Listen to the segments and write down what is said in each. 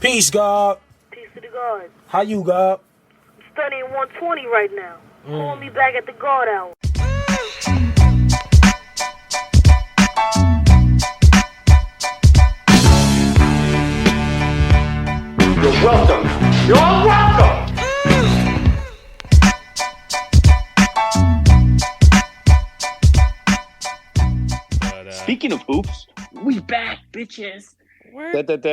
Peace, God. Peace to the God. How you, God? I'm studying 120 right now. Call me back at the God hour. You're welcome. You're welcome. Speaking of hoops, we back, bitches. We're back.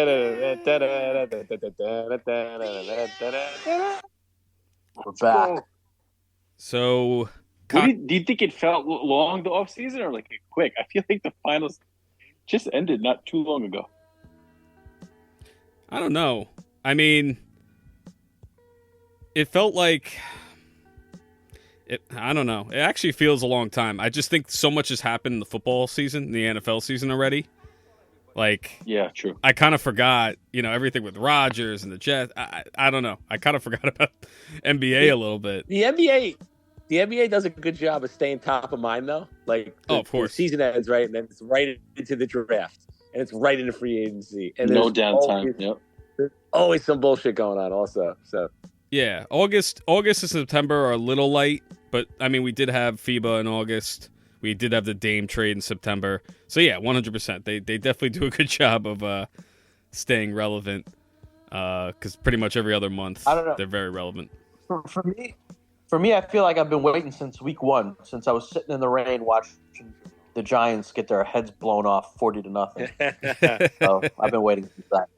So, Do you think it felt long the off season or like quick? I feel like the finals just ended not too long ago. I don't know. I mean, it felt like I don't know. It actually feels a long time. I just think so much has happened in the football season, the NFL season already. Like, yeah, true. I kind of forgot, everything with Rodgers and the Jets. I don't know. I kind of forgot about NBA a little bit. The NBA does a good job of staying top of mind, though. Like, of course, the season ends right, and then it's right into the draft, and it's right into free agency, and no downtime. There's always some bullshit going on, also. So yeah, August and September are a little light, but I mean, we did have FIBA in August. We did have the Dame trade in September. So yeah, 100%. They definitely do a good job of staying relevant. Because pretty much every other month, I don't know. They're very relevant. For me, I feel like I've been waiting since week one, since I was sitting in the rain watching the Giants get their heads blown off 40-0. So I've been waiting since that.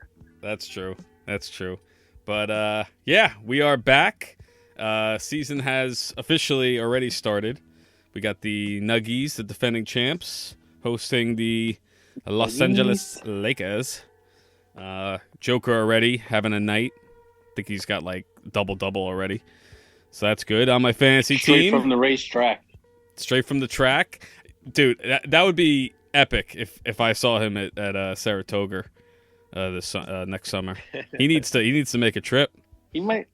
That's true. But yeah, we are back. Season has officially already started. We got the Nuggies, the defending champs, hosting the Los Angeles Lakers. Joker already having a night. I think he's got like double already. So that's good on my fantasy team. Straight from the racetrack. Straight from the track. Dude, that would be epic if I saw him at Saratoga this next summer. He needs to make a trip. He might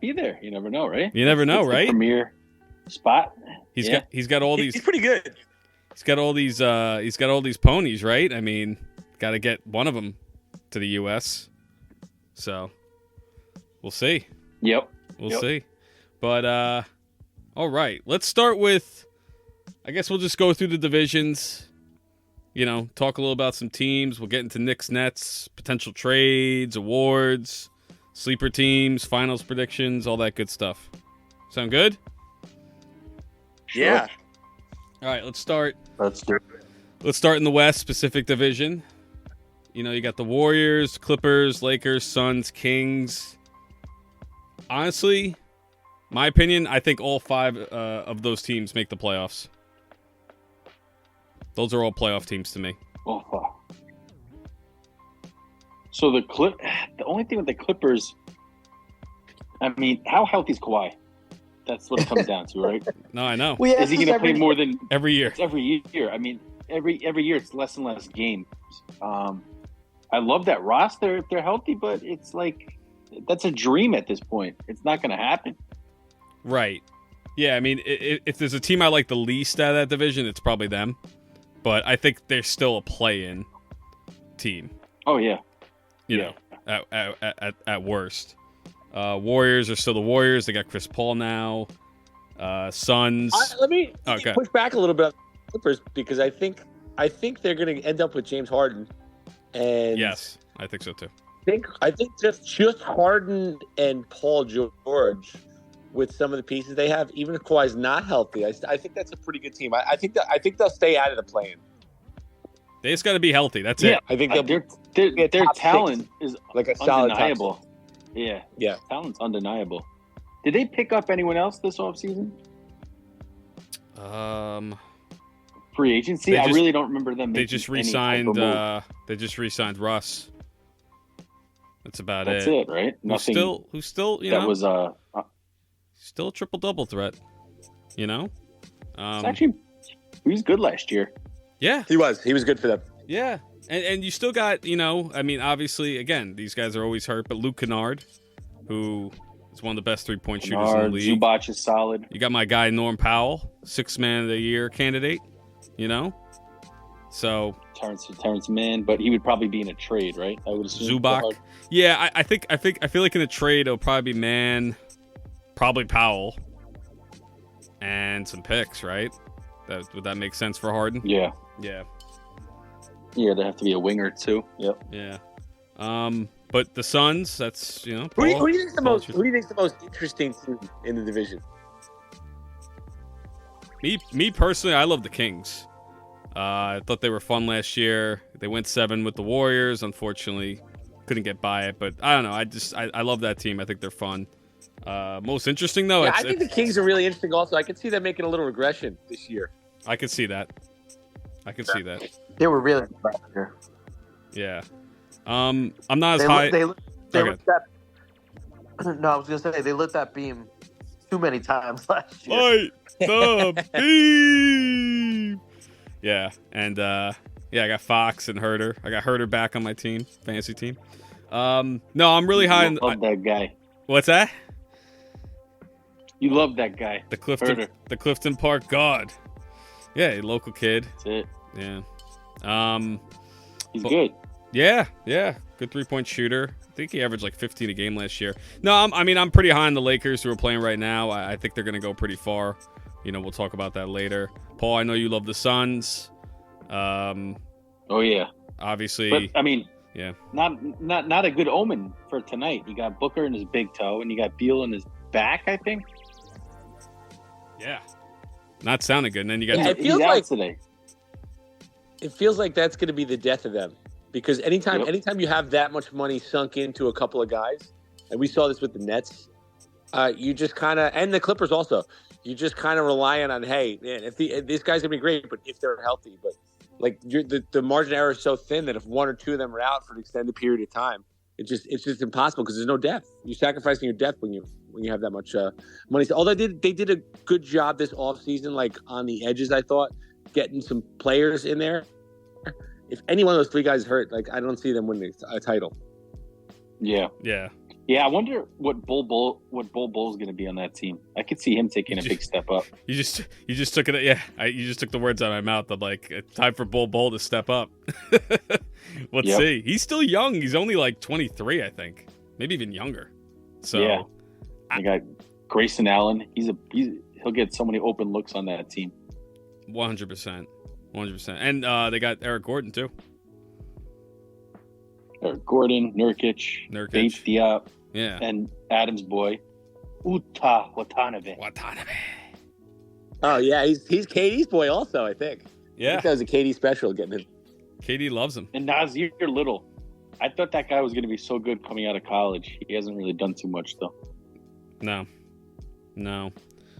be there. You never know, right? You never know, right? The premier spot. He's got all these. he's pretty good. He's got all these ponies, right? I mean, got to get one of them to the U.S. So we'll see. Yep. We'll see. But all right, let's start with. I guess we'll just go through the divisions. Talk a little about some teams. We'll get into Knicks, Nets, potential trades, awards, sleeper teams, finals predictions, all that good stuff. Sound good? Yeah. All right, let's start. Let's do it. Let's start in the West, Pacific Division. You got the Warriors, Clippers, Lakers, Suns, Kings. Honestly, my opinion, I think all five of those teams make the playoffs. Those are all playoff teams to me. Oh, fuck. So the only thing with the Clippers, I mean, how healthy is Kawhi? That's what it comes down to, right? No, I know. Is he going to play more than every year? It's every year. I mean, every year it's less and less games. I love that roster if they're healthy, but it's like that's a dream at this point. It's not going to happen. Right. Yeah, I mean, if there's a team I like the least out of that division, it's probably them. But I think they're still a play-in team. Oh, yeah. You know, at worst. Warriors are still the Warriors. They got Chris Paul now. Suns. Let me push back a little bit on the Clippers because I think they're going to end up with James Harden. And yes, I think so too. I think just Harden and Paul George with some of the pieces they have, even if Kawhi's not healthy, I think that's a pretty good team. I think they'll stay out of the play-in. They just got to be healthy. That's it. I think their talent is like a solid undeniable. Yeah, talent's undeniable. Did they pick up anyone else this offseason? Free agency. I really don't remember them. They just re-signed. They just re-signed Russ. That's about it. That's it, right? Nothing. Who's still? That was still a triple-double threat. Actually, he was good last year. Yeah, he was good for them. Yeah, and you still got I mean, obviously, again, these guys are always hurt, but Luke Kennard, who is one of the best three-point shooters in the league. Zubac is solid. You got my guy Norm Powell, 6th man of the year candidate. So Terrence Mann, but he would probably be in a trade, right? I would assume. Zubac. Yeah, I feel like in a trade it'll probably be Mann, probably Powell, and some picks, right? Would that make sense for Harden? Yeah. Yeah. Yeah, there have to be a winger too. Yep. Yeah. But the Suns, that's Who do you think's the most interesting team in the division? Me personally, I love the Kings. I thought they were fun last year. They went 7 with the Warriors. Unfortunately, couldn't get by it. But I don't know. I love that team. I think they're fun. Most interesting though. Yeah, I think the Kings are really interesting. Also, I could see them making a little regression this year. I could see that. See that. They were really good last year. Yeah. I'm not as high. They lit that. No, I was gonna say they lit that beam too many times last year. Light the beam. Yeah, and I got Fox and Herter. I got Herter back on my team, fantasy team. No, I'm really high. Love that guy. What's that? You love that guy. The Clifton Park God. Yeah, local kid. That's it. Yeah. He's good. Yeah. Good 3-point shooter. I think he averaged like 15 a game last year. No, I'm pretty high on the Lakers who are playing right now. I think they're going to go pretty far. We'll talk about that later. Paul, I know you love the Suns. Oh yeah. Obviously. But I mean, yeah. Not a good omen for tonight. You got Booker in his big toe, and you got Beal in his back, I think. Yeah. Not sounding good. And then you got it feels like today. It feels like that's going to be the death of them, because anytime you have that much money sunk into a couple of guys, and we saw this with the Nets, you just kind of, and the Clippers also, you just kind of relying on, hey, man, if these guys are gonna be great, but if they're healthy, but like the margin of error is so thin that if one or two of them are out for an extended period of time, it's just impossible because there's no depth. You're sacrificing your depth when you have that much money. Although they did a good job this offseason, like on the edges, I thought, getting some players in there. If any one of those 3 guys hurt, like I don't see them winning a title. Yeah. I wonder what Bull Bull's going to be on that team. I could see him taking a big step up. You just took it. Yeah, you just took the words out of my mouth. I'm like, it's time for Bull to step up. Let's see. He's still young. He's only like 23, I think, maybe even younger. So yeah, I got Grayson Allen. He'll get so many open looks on that team. 100%, and they got Eric Gordon too. Eric Gordon, Nurkic. Bates Diop. Yeah. And Adams' boy, Uta Watanabe. Oh, yeah. He's KD's boy also, I think. Yeah. I think that was a KD special getting him. KD loves him. And Nazir Little. I thought that guy was going to be so good coming out of college. He hasn't really done too much, though. No.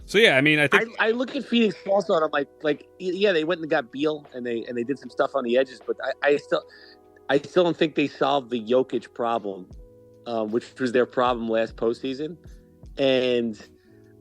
So, yeah, I mean, I think... I look at Phoenix also, and I'm like, yeah, they went and got Beal, and they did some stuff on the edges, but I still don't think they solved the Jokic problem, which was their problem last postseason. And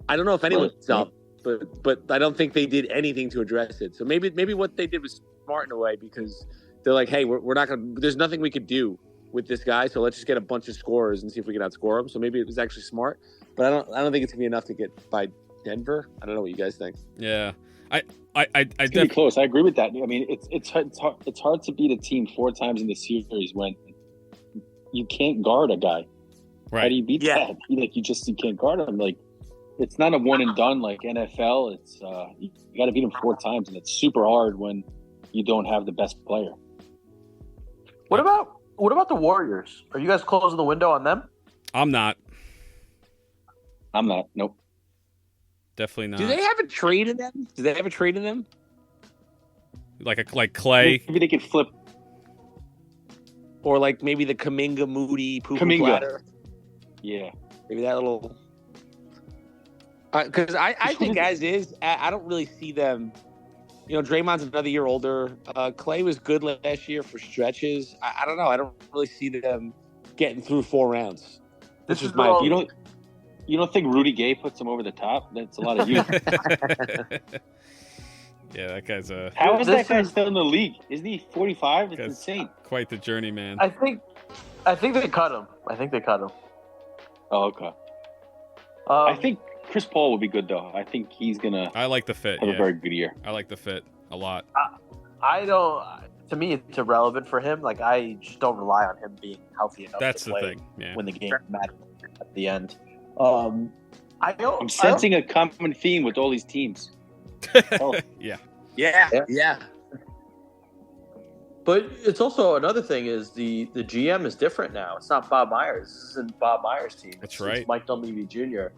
I don't know if anyone solved it, but I don't think they did anything to address it. So maybe what they did was smart in a way, because they're like, hey, we're not going to – there's nothing we could do with this guy, so let's just get a bunch of scorers and see if we can outscore them. So maybe it was actually smart. But I don't think it's going to be enough to get by Denver. I don't know what you guys think. Yeah. It's pretty close. I agree with that. I mean, it's hard to beat a team 4 times in the series when you can't guard a guy. Right. How do you beat that? You can't guard him. Like, it's not a one and done like NFL. It's you got to beat him 4 times, and it's super hard when you don't have the best player. What about the Warriors? Are you guys closing the window on them? I'm not. Nope. Definitely not. Do they have a trade in them? Like Clay? Maybe they could flip. Or like maybe the Kuminga Moody poo platter. Yeah. Maybe that little. Because I think as is, I don't really see them. Draymond's another year older. Clay was good last year for stretches. I don't know. I don't really see them getting through 4 rounds. This is my You don't think Rudy Gay puts him over the top? That's a lot of youth. Yeah, that guy's a... How is that guy still in the league? Isn't he 45? It's insane. Quite the journey, man. I think they cut him. Oh, okay. I think Chris Paul will be good, though. I think he's going to I like the fit, have a very good year. I like the fit a lot. I don't. To me, it's irrelevant for him. Like I just don't rely on him being healthy enough That's to the play thing. Yeah. when the game matters at the end. I'm sensing a common theme with all these teams. Oh. Yeah. Yeah. But it's also another thing is the GM is different now. It's not Bob Myers. This isn't Bob Myers' team. That's right. It's Mike Dunleavy Jr.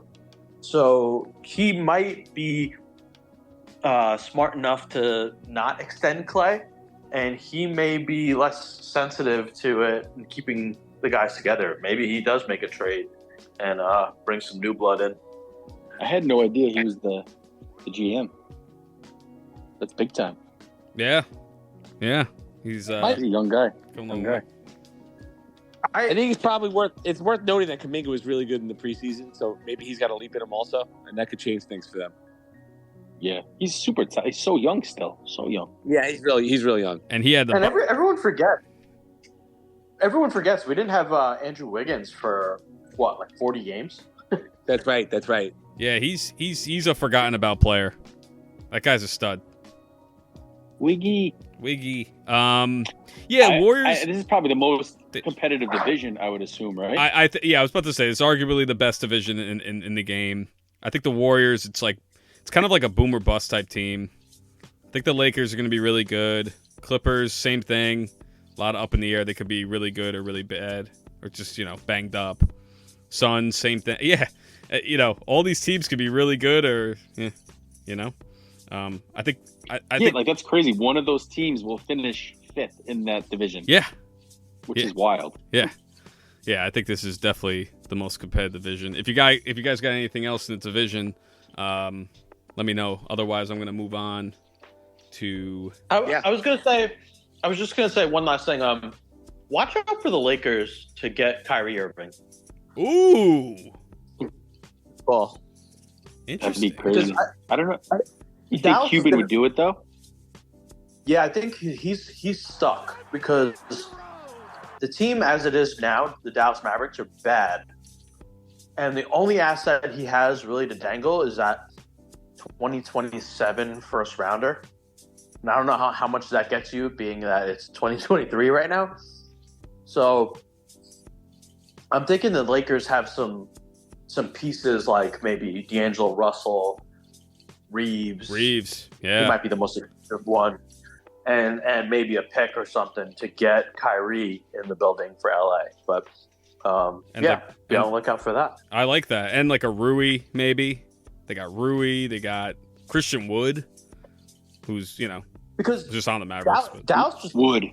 So he might be smart enough to not extend Clay, and he may be less sensitive to it and keeping the guys together. Maybe he does make a trade and bring some new blood in. I had no idea he was the GM. That's big time. Yeah. Yeah. He's He's a young guy. young guy. I think it's worth noting that Kuminga was really good in the preseason, so maybe he's got a leap in him also, and that could change things for them. Yeah, he's super. He's so young still. So young. Yeah, he's really young. And he had the And everyone forgets. Everyone forgets we didn't have Andrew Wiggins for what, like 40 games. That's right. Yeah, he's a forgotten about player. That guy's a stud. Wiggy. Yeah, Warriors. This is probably the most competitive division, I would assume, right? I was about to say it's arguably the best division in the game. I think the Warriors. It's kind of like a boom or bust type team. I think the Lakers are going to be really good. Clippers, same thing. A lot of up in the air. They could be really good or really bad, or just banged up. Suns, same thing. Yeah, all these teams could be really good or I think. I think like that's crazy. One of those teams will finish 5th in that division. Yeah, which is wild. Yeah. I think this is definitely the most competitive division. If you guys got anything else in the division, let me know. Otherwise, I'm going to move I was just gonna say one last thing. Watch out for the Lakers to get Kyrie Irving. Ooh, Well, That'd be interesting. crazy. I don't know. You think Dallas Cuban would do it though? yeah, I think he's stuck because the team as it is now, the Dallas Mavericks are bad, and the only asset he has really to dangle is that 2027 first rounder. And I don't know how much that gets you, being that it's 2023 right now. So I'm thinking the Lakers have some pieces like maybe D'Angelo Russell, Reeves. Yeah. He might be the most expensive one. And maybe a pick or something to get Kyrie in the building for LA. But be on the lookout for that. I like that. And like a Rui, maybe. They got Rui. They got Christian Wood, who's, because just on the Mavericks. Dallas just Wood.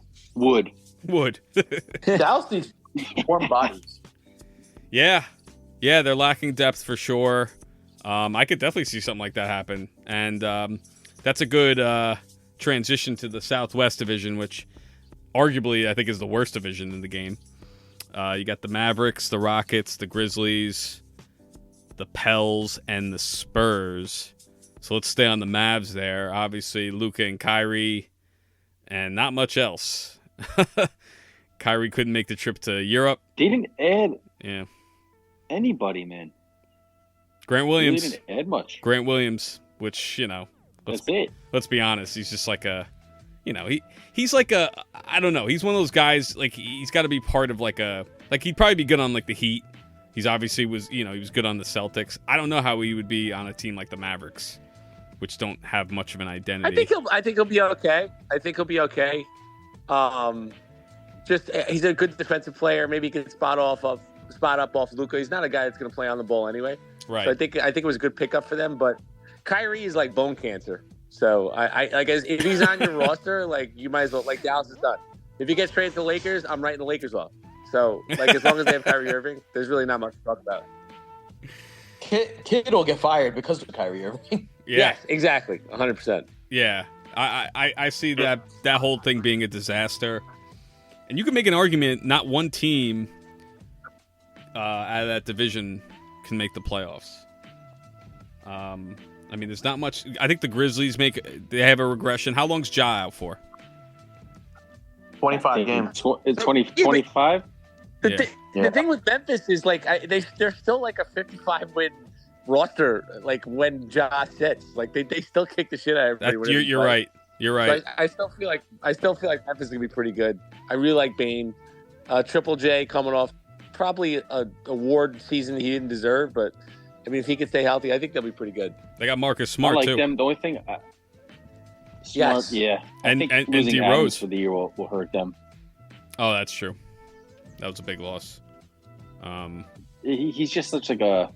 Dallas needs warm bodies. Yeah, they're lacking depth for sure. I could definitely see something like that happen. And that's a good transition to the Southwest Division, which arguably I think is the worst division in the game. You got the Mavericks, the Rockets, the Grizzlies, the Pels, and the Spurs. So let's stay on the Mavs there. Obviously, Luka and Kyrie, and not much else. Kyrie couldn't make the trip to Europe. They didn't add anybody, man. Grant Williams. They didn't add much. Grant Williams, which, That's it. Let's be honest. He's just like he's like a, I don't know. He's one of those guys, like, he's got to be part of like he'd probably be good on like the Heat. He's obviously he was good on the Celtics. I don't know how he would be on a team like the Mavericks, which don't have much of an identity. I think he'll be okay. Just he's a good defensive player. Maybe he can spot up off Luka. He's not a guy that's going to play on the ball anyway. Right. So I think it was a good pickup for them. But Kyrie is like bone cancer. So I guess if he's on your roster, like you might as well, like Dallas is done. If he gets traded to the Lakers, I'm writing the Lakers off. So like as long as they have Kyrie Irving, there's really not much to talk about. Kid will get fired because of Kyrie Irving. Yeah. Yes, exactly, 100%. Yeah. I see that whole thing being a disaster. And you can make an argument not one team out of that division can make the playoffs. I mean, there's not much. I think the Grizzlies they have a regression. How long's Ja out for? 25 games. It's 25? The thing with Memphis is like they're still like a 55-win roster. Like when Ja sits, like they still kick the shit out of everybody. You're right. You're right. So I still feel like Memphis is gonna be pretty good. I really like Bane. Triple J coming off probably a award season he didn't deserve, but I mean if he can stay healthy, I think they'll be pretty good. They got Marcus I Smart like too. them. The only thing, Smart, Yes. yeah, I And- think and losing D. Adams Rose. for the year will hurt them. Oh, that's true. That was a big loss. He's just such like a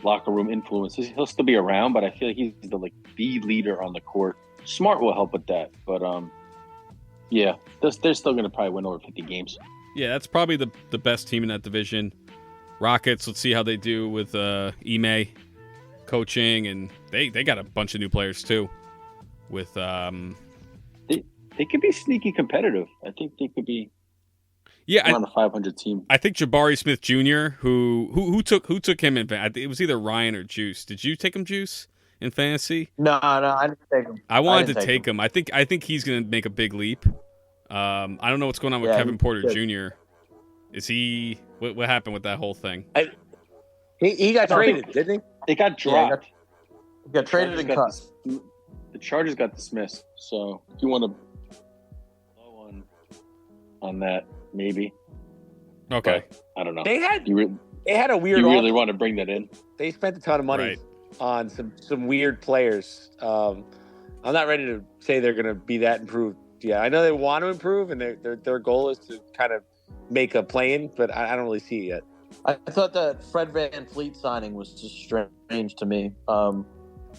locker room influence. He'll still be around, but I feel like he's the leader on the court. Smart will help with that, but yeah, they're still going to probably win over 50 games. Yeah, that's probably the best team in that division. Rockets, let's see how they do with Ime coaching, and they got a bunch of new players too. With They could be sneaky competitive. I think they could be on a 500 team. I think Jabari Smith Jr. who took him in. It was either Ryan or Juice. Did you take him, Juice, in fantasy? No, I didn't take him. I wanted to take him. I think he's going to make a big leap. I don't know what's going on with Kevin Porter Jr. Is he? What happened with that whole thing? He got traded, didn't he? It got dropped. He got traded and cut. The Chargers got dismissed. So if you want to blow on that, maybe. Okay. But I don't know. They had You a weird. really want to bring that in? They spent a ton of money Right. on some weird players. I'm not ready to say they're going to be that improved. Yeah, I know they want to improve, and their goal is to kind of make a play-in, but I don't really see it yet. I thought that Fred VanVleet signing was just strange to me.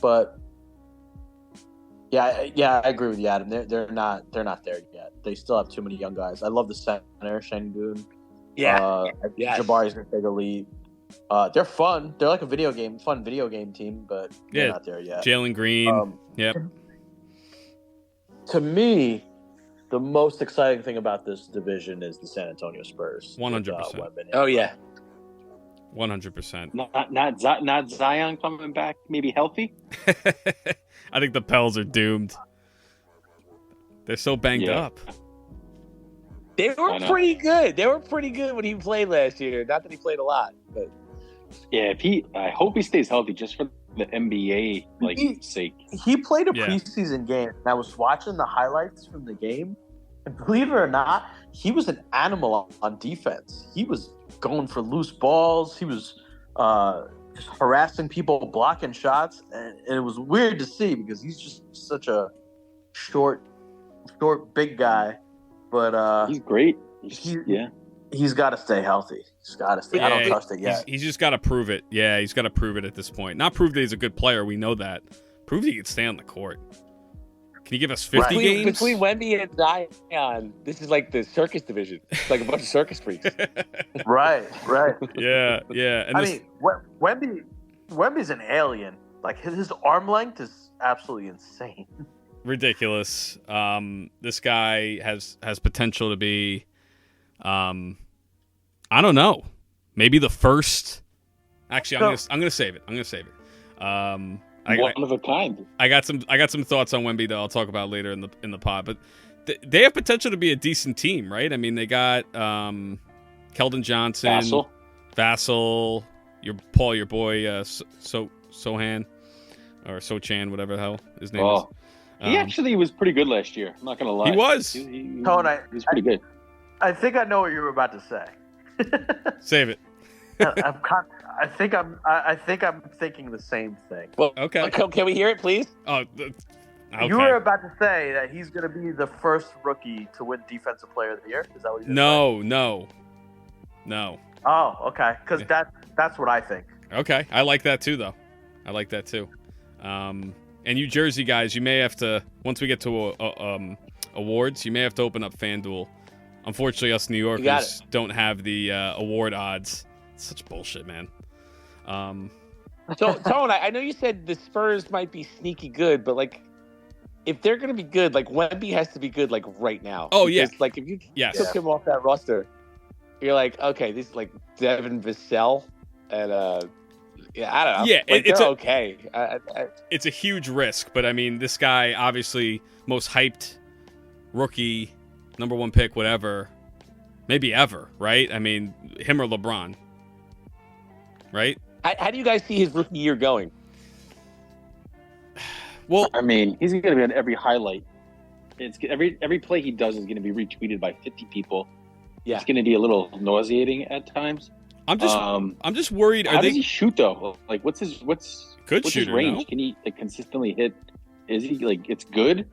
But yeah, I agree with you, Adam. They're not there yet. They still have too many young guys. I love the center, Şengün. Yes. Jabari's gonna take a lead. They're fun. They're like a fun video game team, but they're not there yet. Jalen Green. Yep. To me, the most exciting thing about this division is the San Antonio Spurs. 100%. Oh yeah. 100%. Not Zion coming back, maybe healthy. I think the Pels are doomed. They're so banged up. They were pretty good. They were pretty good when he played last year. Not that he played a lot, but Yeah, I hope he stays healthy just for the NBA sake. He played a preseason game, and I was watching the highlights from the game, and believe it or not, he was an animal on defense. He was going for loose balls. He was just harassing people, blocking shots, and it was weird to see because he's just such a short, big guy. But he's great. He's got to stay healthy. He's got to stay. I don't trust it yet. He's just got to prove it. Yeah, he's got to prove it at this point. Not prove that he's a good player. We know that. Prove that he can stay on the court. Can you give us 50 games? Between Wemby and Zion, this is like the circus division. It's like a bunch of circus freaks. Right. Yeah. And I mean, Wemby's an alien. Like his arm length is absolutely insane. Ridiculous. This guy has potential to be, I don't know, maybe the first. Actually, I'm gonna save it. One of a kind. I got some thoughts on Wemby that I'll talk about later in the pod, but they have potential to be a decent team, right? I mean, they got Keldon Johnson, Vassell, your boy Sohan or Sochan, whatever the hell his name is. He actually was pretty good last year. I'm not gonna lie. He was. He was pretty good. I think I know what you were about to say. Save it. I think I'm thinking the same thing. Well, okay. Can we hear it, please? Oh, okay. You were about to say that he's going to be the first rookie to win Defensive Player of the Year. Is that what you said? No. Oh, okay. Because that's what I think. Okay, I like that too, though. And you Jersey guys, you may have to, once we get to awards, you may have to open up FanDuel. Unfortunately, us New Yorkers don't have the award odds. It's such bullshit, man. So, Tone, I know you said the Spurs might be sneaky good, but like, if they're going to be good, like Wemby has to be good, like right now. Oh yeah. Like if you took him off that roster, you're like, okay, this is like Devin Vassell, and I don't know. Yeah, like, it's okay. It's a huge risk, but I mean, this guy obviously most hyped rookie, number one pick, whatever, maybe ever, right? I mean, him or LeBron, right? How do you guys see his rookie year going? Well, I mean, he's going to be on every highlight It's every play he does is going to be retweeted by 50 people. Yeah. It's going to be a little nauseating at times. I'm just worried. How does he shoot though? Like, what's his shooter, range? no? Can he consistently hit? Is he it's good?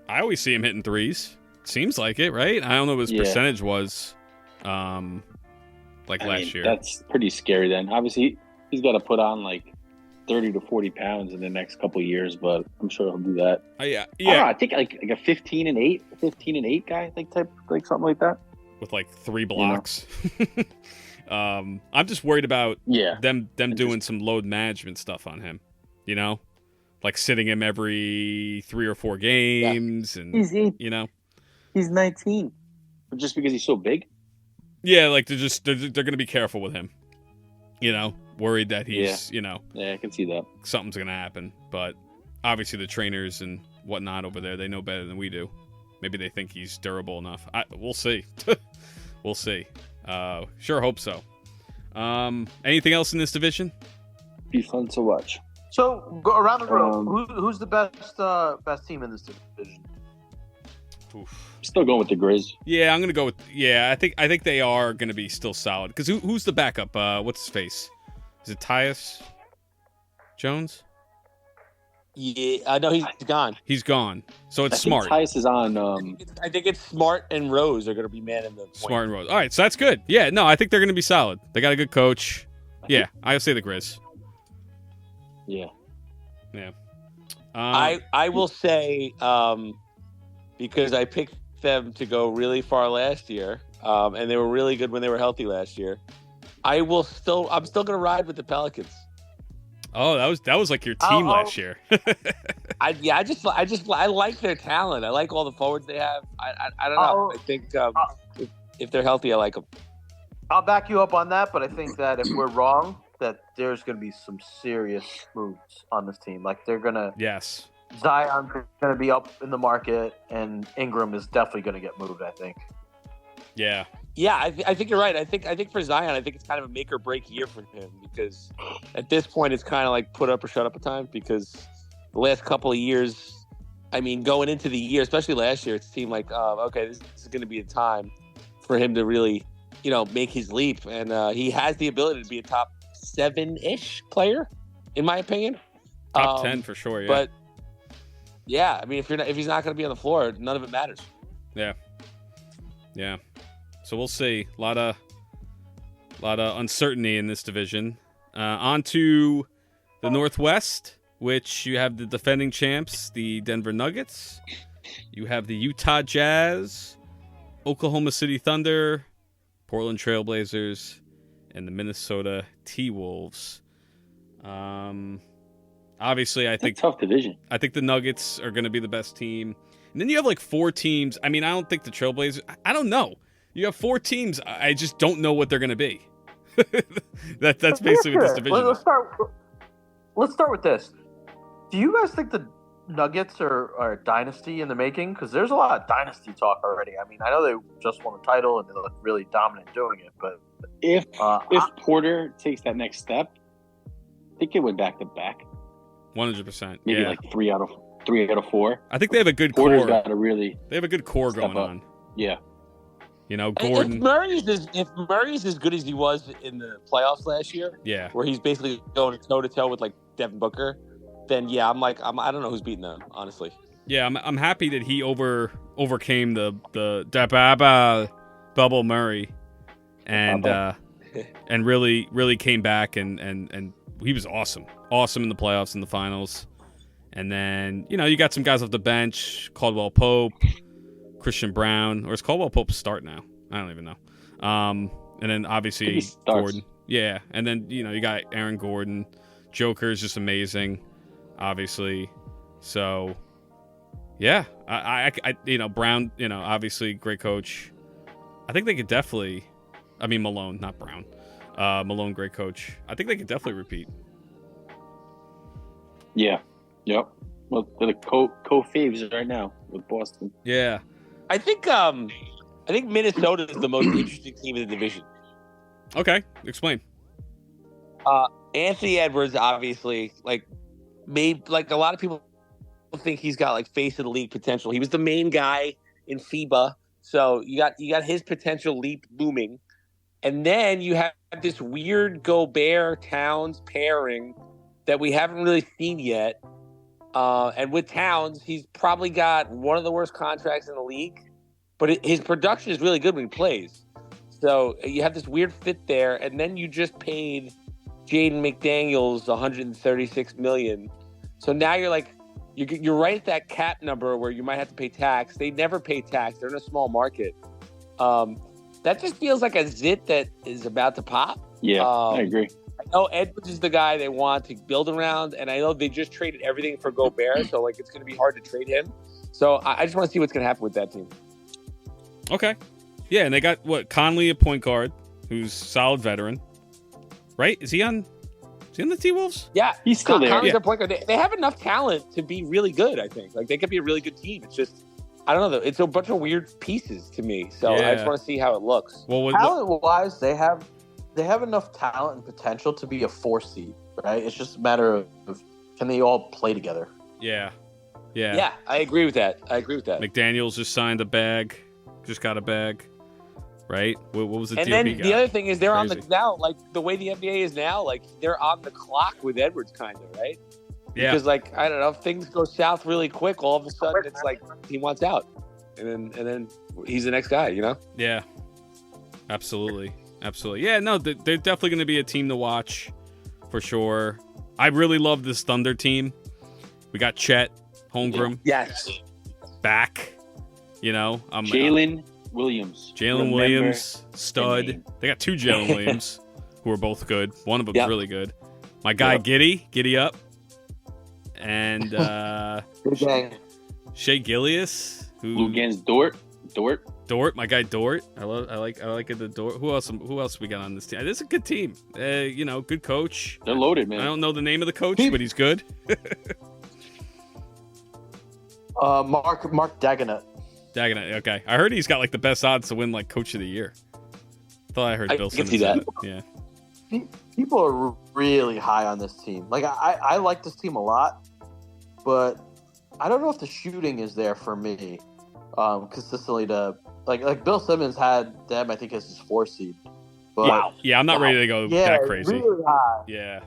I always see him hitting threes. Seems like it, right? I don't know what his percentage was, last year. That's pretty scary. Then obviously he's got to put on like 30 to 40 pounds in the next couple of years, but I'm sure he'll do that. Yeah. I don't know, I think like a 15 and 8 guy, like something like that. With like 3 blocks. I'm just worried about them doing some load management stuff on him. You know, like sitting him every 3 or 4 games, and he's 19, just because he's so big. Yeah, like they're gonna be careful with him. You know, worried that he's Yeah, I can see that something's gonna happen. But obviously the trainers and whatnot over there, they know better than we do. Maybe they think he's durable enough. We'll see. We'll see. Sure hope so. Anything else in this division? Be fun to watch. So go around the room. Who's the best team in this division? Oof. Still going with the Grizz. Yeah, I'm gonna go with. Yeah, I think they are gonna be still solid. Because who's the backup? What's his face? Is it Tyus Jones? Yeah, I know he's gone. He's gone. So it's I Smart. think Tyus is on. I think it's Smart and Rose are going to be man in the point. Smart and Rose. All right, so that's good. Yeah, no, I think they're going to be solid. They got a good coach. Yeah, I'll say the Grizz. Yeah. Yeah. I will say, because I picked them to go really far last year, and they were really good when they were healthy last year. I'm still going to ride with the Pelicans. Oh, that was like your team last year. I like their talent. I like all the forwards they have. I don't know. I think if they're healthy, I like them. I'll back you up on that, but I think that if we're wrong, that there's going to be some serious moves on this team. Like they're going to Zion's going to be up in the market, and Ingram is definitely going to get moved, I think. Yeah. Yeah, I think you're right. I think for Zion, I think it's kind of a make or break year for him, because at this point it's kind of like put up or shut up a time, because the last couple of years, I mean, going into the year, especially last year, it seemed like, okay, this is going to be a time for him to really, make his leap. And he has the ability to be a top 7-ish player, in my opinion. Top 10 for sure, yeah. But yeah, I mean, if he's not going to be on the floor, none of it matters. Yeah. Yeah. So we'll see. A lot of uncertainty in this division. On to the Northwest, which you have the defending champs, the Denver Nuggets. You have the Utah Jazz, Oklahoma City Thunder, Portland Trailblazers, and the Minnesota T-Wolves. Obviously, I think tough division. I think the Nuggets are going to be the best team. And then you have like 4 teams. I mean, I don't think the Trailblazers. I don't know. You have 4 teams. I just don't know what they're going to be. That's basically what this division is. Let's start with this. Do you guys think the Nuggets are a dynasty in the making? Because there's a lot of dynasty talk already. I mean, I know they just won a title and they look really dominant doing it, but if Porter takes that next step, I think it went back to back. 100%. Maybe like 3 out of 4. I think they have a good Porter's core. Got to really. They have a good core going on. Yeah. Gordon. If Murray's as good as he was in the playoffs last year, where he's basically going toe to toe with like Devin Booker, then I don't know who's beating them, honestly. Yeah, I'm happy that he overcame the bubble Murray, and really came back and he was awesome in the playoffs and the finals. And then you got some guys off the bench, Caldwell Pope, Christian Brown, or is Caldwell Pope start now? I don't even know. And then obviously Gordon. Yeah, and then you got Aaron Gordon. Joker is just amazing, obviously. So yeah, I Brown, obviously great coach. I think they could definitely. I mean Malone, not Brown. Malone, great coach. I think they could definitely repeat. Yeah. Yep. Well, they're the co-faves right now with Boston. Yeah. I think Minnesota is the most interesting team in the division. Okay, explain. Anthony Edwards, obviously, made a lot of people think he's got like face of the league potential. He was the main guy in FIBA, so you got his potential leap looming, and then you have this weird Gobert Towns pairing that we haven't really seen yet. And with Towns, he's probably got one of the worst contracts in the league, but his production is really good when he plays. So you have this weird fit there, and then you just paid Jaden McDaniels $136 million. So now you're like, you're right at that cap number where you might have to pay tax. They never pay tax. They're in a small market. That just feels like a zit that is about to pop. Yeah, I agree. I know Edwards is the guy they want to build around, and I know they just traded everything for Gobert, so like it's going to be hard to trade him. So I just want to see what's going to happen with that team. Okay. Yeah, and they got, Conley, a point guard, who's solid veteran. Right? Is he on the T-Wolves? Yeah. He's still there. Conley's Yeah. their point guard. They have enough talent to be really good, I think. Like, they could be a really good team. It's just, I don't know. It's a bunch of weird pieces to me. So I just want to see how it looks. Well, Talent-wise, they have enough talent and potential to be a 4 seed, right? It's just a matter of can they all play together? Yeah. Yeah, I agree with that. McDaniels just signed a bag. Just got a bag. Right? What was the And deal then he got? the other thing is they're on the Crazy. now, like the way the NBA is now, like they're on the clock with Edwards, kind of, right? Yeah. Because like I don't know, if things go south really quick, all of a sudden it's like he wants out, and then he's the next guy, you know? Yeah. Absolutely. Yeah, no, they're definitely going to be a team to watch for sure. I really love this Thunder team. We got Chet Holmgren Yes. back. You know, Jalen Williams. Jalen Remember Williams, the stud. name. They got 2 Jalen Williams who are both good. One of them's Yep. really good. My guy Yep. Giddy up, and Good gang. Shea Gilgeous, who Lugan's Dort. My guy Dort. I like the Dort. Who else we got on this team? This is a good team. Good coach. They're loaded, man. I don't know the name of the coach, but he's good. Mark Dagenett. Dagenett. Okay, I heard he's got like the best odds to win like Coach of the Year. Thought I heard I Bill can Simmons see say that. Yeah. People are really high on this team. Like I like this team a lot, but I don't know if the shooting is there for me consistently to like Bill Simmons had them, I think, as his 4 seed. But, Yeah, I'm not ready to go Yeah, that crazy. really high. Yeah.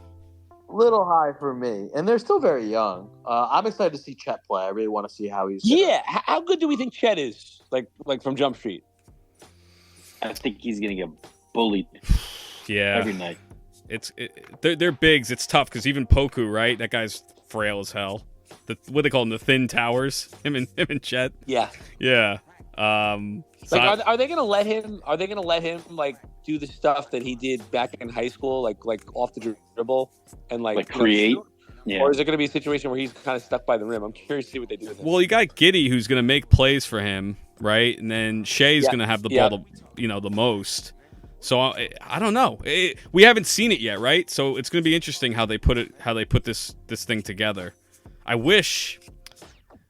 Little high for me, and they're still very young. I'm excited to see Chet play. I really want to see how he's. Yeah. How good do we think Chet is? Like from Jump Street. I think he's gonna get bullied Yeah. every night. They're bigs. It's tough because even Poku, right? That guy's frail as hell. What they call them, the thin towers. Him and Chet. Yeah. Yeah. Like, are they gonna let him? Are they gonna let him like do the stuff that he did back in high school, like off the dribble and like create? shoot? Yeah. Or is it gonna be a situation where he's kind of stuck by the rim? I'm curious to see what they do with him. Well, you got Giddy who's going to make plays for him, right? And then Shea's Yeah. going to have the Yeah. ball, the most. So I don't know. We haven't seen it yet, right? So it's going to be interesting how they put this thing together. I wish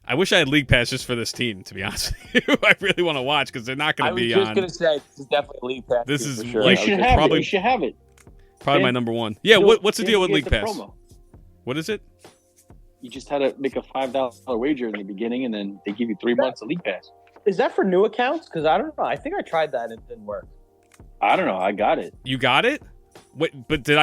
I had League Pass just for this team, to be honest with you. I really want to watch because they're not going to be on. I was just gonna say this is definitely a League Pass. This team is for sure. like- You should it's have probably- it. You should have it. Probably my Dan, number one. Yeah, Still- what's the Dan, deal with you League get the Pass? promo. What is it? You just had to make a $5 wager in the beginning, and then they give you 3 months of League Pass. Is that for new accounts? Because I don't know. I think I tried that and it didn't work. I don't know. I got it. You got it? Wait, but did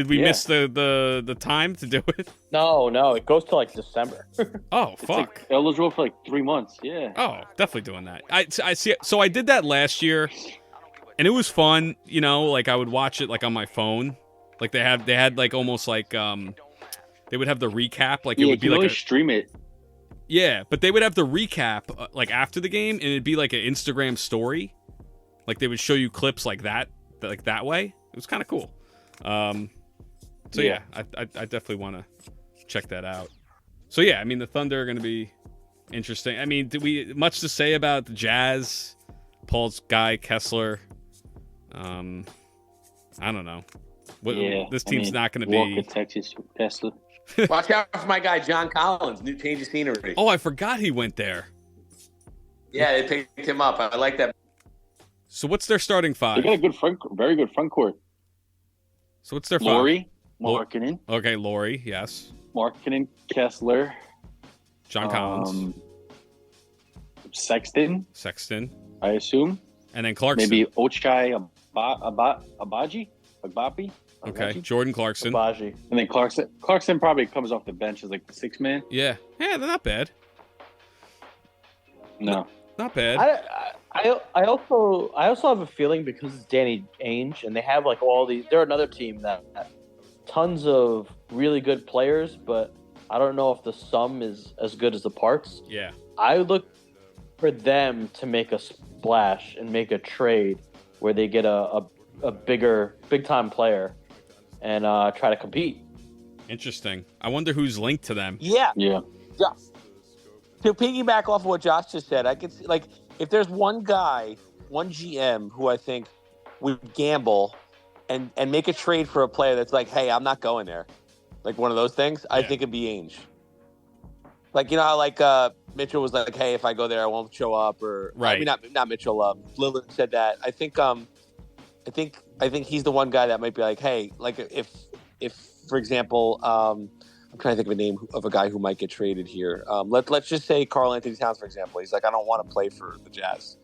we Yeah. miss the time to do it? No, it goes to like December. Oh, It's fuck. like eligible for like 3 months. Yeah. Oh, definitely doing that. I see. So I did that last year, and it was fun. Like I would watch it like on my phone. Like they had like almost like they would have the recap. Like it Yeah, would be you can like always stream it. yeah, but they would have the recap like after the game, and it'd be like an Instagram story. Like they would show you clips like that way. It was kind of cool. So yeah, I definitely want to check that out. So yeah, I mean the Thunder are going to be interesting. I mean, did we much to say about the Jazz? Paul's guy Kessler. I don't know. This team's not going to Walker, be. Texas, Tesla. Watch out for my guy John Collins. New change of scenery. Oh, I forgot he went there. Yeah, they picked him up. I like that. So what's their starting They five? got a very good front court. So what's their Laurie, Lor- Markkinen, five? Okay, Laurie, yes. Kessler, John Collins. Sexton, I assume. And then Clarkson. Maybe Ochai Agbaji? Okay, Jordan Clarkson. Baji. And then Clarkson probably comes off the bench as like the sixth man. Yeah, they're not bad. No. Not bad. I also have a feeling because it's Danny Ainge and they have like all these. They're another team that tons of really good players, but I don't know if the sum is as good as the parts. Yeah. I look for them to make a splash and make a trade where they get a big time player and try to compete. Interesting. I wonder who's linked to them. Yeah. Yeah. To piggyback off of what Josh just said, I could see, like, if there's one guy, one GM who I think would gamble and make a trade for a player that's like, hey, I'm not going there. Like one of those things, I think it'd be Ainge. Like, you know how like Mitchell was like, hey, if I go there, I won't show up, or right. I mean, not Mitchell. Lillard said that. I think he's the one guy that might be like, hey, like if for example, I'm trying to think of a name of a guy who might get traded here. Let's just say Karl Anthony Towns, for example. He's like, I don't want to play for the Jazz.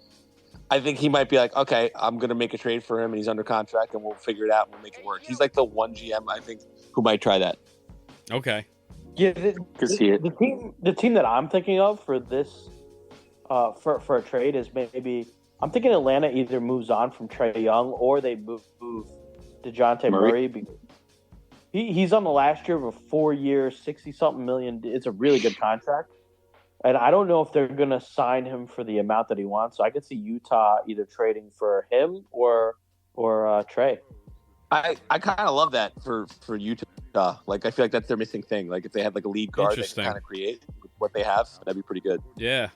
I think he might be like, okay, I'm going to make a trade for him, and he's under contract, and we'll figure it out, and we'll make it work. He's like the one GM, I think, who might try that. Okay. Yeah, the team that I'm thinking of for this for a trade is maybe I'm thinking Atlanta either moves on from Trae Young or they move DeJounte Murray. He's on the last year of a 4-year, 60-something million. It's a really good contract. And I don't know if they're going to sign him for the amount that he wants. So I could see Utah either trading for him or Trae. I kind of love that for Utah. Like, I feel like that's their missing thing. Like, if they had like a lead guard they can kind of create with what they have, that'd be pretty good. Yeah.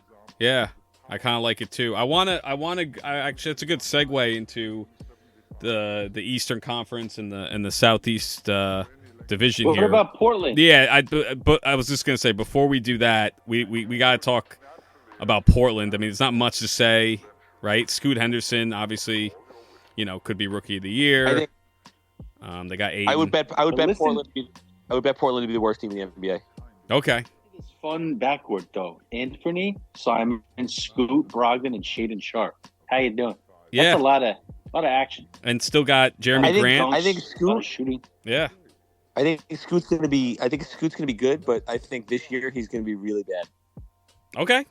I kind of like it too. Actually, it's a good segue into the Eastern Conference and the Southeast division What here. about Portland? Yeah, but I was just gonna say before we do that, we gotta talk about Portland. I mean, there's not much to say, right? Scoot Henderson, obviously, could be Rookie of the Year. I think, they got 8. I would bet Portland. I would bet Portland to be the worst team in the NBA. Okay. It's fun backcourt though. Anthony, Simon, Scoot, Brogdon, and Shaedon Sharp. How you doing? Yeah, that's a lot of action. And still got Jeremy Grant. I think Scoot shooting. Yeah. I think Scoot's gonna be good, but I think this year he's gonna be really bad. Okay.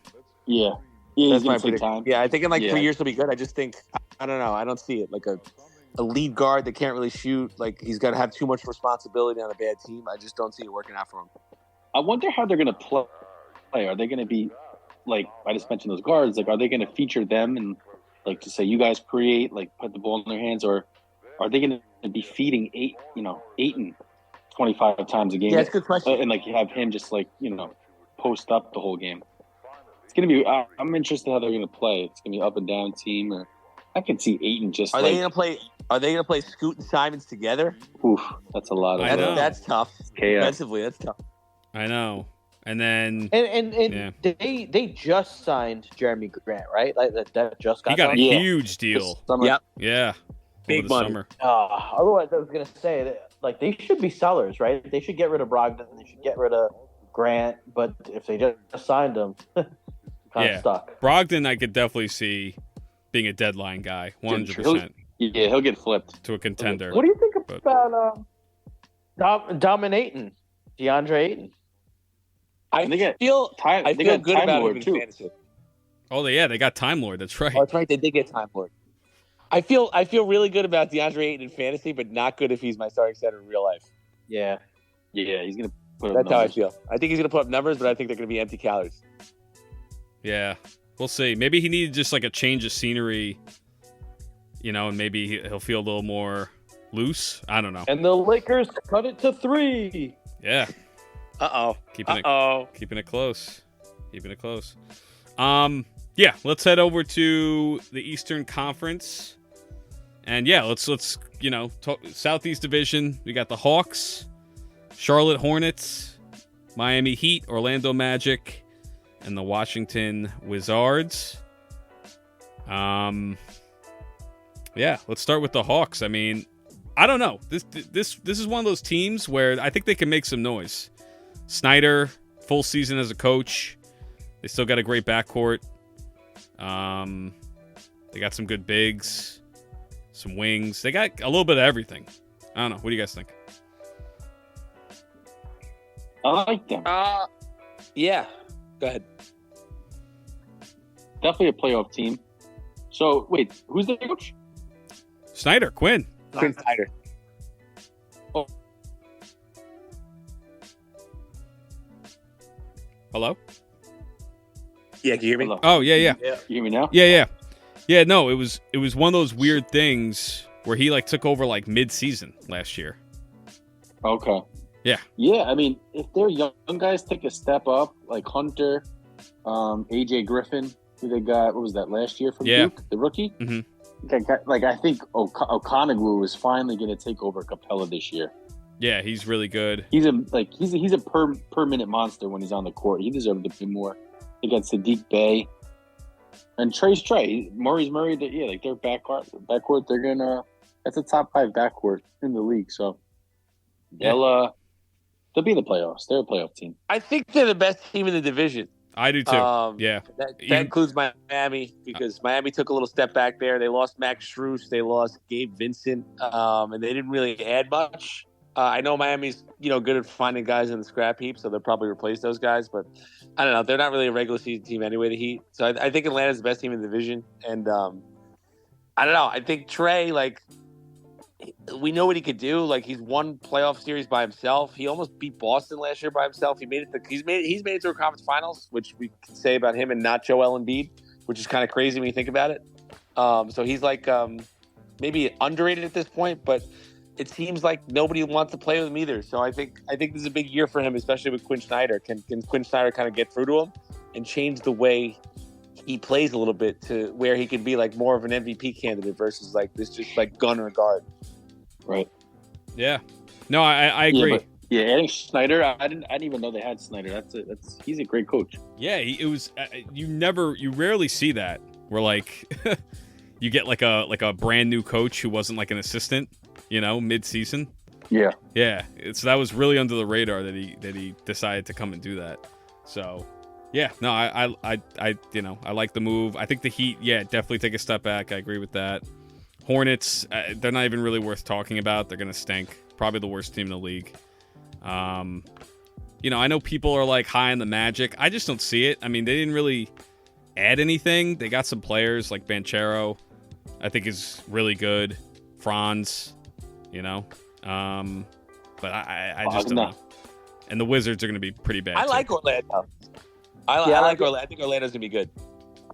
Yeah. That's my prediction. Yeah, I think in 3 years he'll be good. I just think I don't know. I don't see it like a lead guard that can't really shoot. Like he's got to have too much responsibility on a bad team. I just don't see it working out for him. I wonder how they're gonna play. Are they gonna be like I just mentioned those guards? Like, are they gonna feature them and like to say you guys create, like put the ball in their hands, or are they gonna be feeding Ayton 25 times a game? Yeah, that's a good question. And like you have him just like post up the whole game. It's gonna be. I'm interested how they're gonna play. It's gonna be up and down team, or I can see Ayton just. Are they gonna play? Are they gonna play Scoot and Simons together? Oof, that's a lot of. That's tough. Defensively, that's tough. I know. And then they just signed Jeremy Grant, right? Like that just got. He got signed? a huge deal. Yep. Yeah. Big money. Summer. Otherwise, I was gonna say that like they should be sellers, right? They should get rid of Brogdon. They should get rid of Grant. But if they just signed him, kind of stuck. Brogdon, I could definitely see being a deadline guy, 100%. Yeah, he'll get flipped to a contender. What do you think about dominating DeAndre Ayton? I feel good about him in fantasy. Oh, they got Time Lord. That's right. Oh, that's right. They did get Time Lord. I feel really good about DeAndre Ayton in fantasy, but not good if he's my starting center in real life. Yeah, he's gonna put up That's numbers. how I feel. I think he's gonna put up numbers, but I think they're gonna be empty calories. Yeah, we'll see. Maybe he needed just like a change of scenery, and maybe he'll feel a little more loose. I don't know. And the Lakers cut it to 3. Yeah. Keeping it close. Yeah, let's head over to the Eastern Conference. And let's talk Southeast Division. We got the Hawks, Charlotte Hornets, Miami Heat, Orlando Magic, and the Washington Wizards. Let's start with the Hawks. I mean, I don't know. This is one of those teams where I think they can make some noise. Snyder full season as a coach. They still got a great backcourt. They got some good bigs, some wings. They got a little bit of everything. I don't know. What do you guys think? I like them. Yeah. Go ahead. Definitely a playoff team. So, wait, who's the coach? Snyder, Quinn. Quinn Snyder. Hello? Yeah, can you hear me? Hello. Oh, yeah. You hear me now? Yeah, no, it was one of those weird things where he like took over like mid-season last year. Okay. Yeah. Yeah, I mean, if their young guys take a step up, like Hunter, AJ Griffin, who they got, what was that, last year from Duke, the rookie? Mhm. Like, I think Okonagwu is finally going to take over Capella this year. Yeah, he's really good. He's a per minute monster when he's on the court. He deserved to be more. They got Sadiq Bey and Trey's Trey. Murray's Murray. Like their backcourt. They're gonna. That's a top 5 backcourt in the league. So they'll be in the playoffs. They're a playoff team. I think they're the best team in the division. I do too. Yeah. That includes Miami because Miami took a little step back there. They lost Max Strus. They lost Gabe Vincent. And they didn't really add much. I know Miami's, good at finding guys in the scrap heap, so they'll probably replace those guys. But I don't know. They're not really a regular season team anyway, the Heat. So I think Atlanta's the best team in the division. And I don't know. I think Trey, we know what he could do. Like, he's won playoff series by himself. He almost beat Boston last year by himself. He's made it to a conference finals, which we can say about him and not Joel Embiid, which is kind of crazy when you think about it. So he's maybe underrated at this point, but it seems like nobody wants to play with him either. So I think this is a big year for him, especially with Quinn Snyder. Can Quinn Snyder kind of get through to him and change the way he plays a little bit to where he can be more of an MVP candidate versus this just gunner guard. Right. Yeah. No, I agree. Yeah, adding Snyder, I didn't even know they had Snyder. He's a great coach. Yeah, it was. You rarely see that where you get a brand new coach who wasn't an assistant, mid-season. Yeah. Yeah. So that was really under the radar that he decided to come and do that. So, yeah. No, I like the move. I think the Heat, definitely take a step back. I agree with that. Hornets, they're not even really worth talking about. They're gonna stink. Probably the worst team in the league. I know people are high on the Magic. I just don't see it. I mean, they didn't really add anything. They got some players like Banchero, I think is really good. Franz, but I just don't know. And the Wizards are going to be pretty bad. I like Orlando. I like Orlando. I think Orlando's going to be good.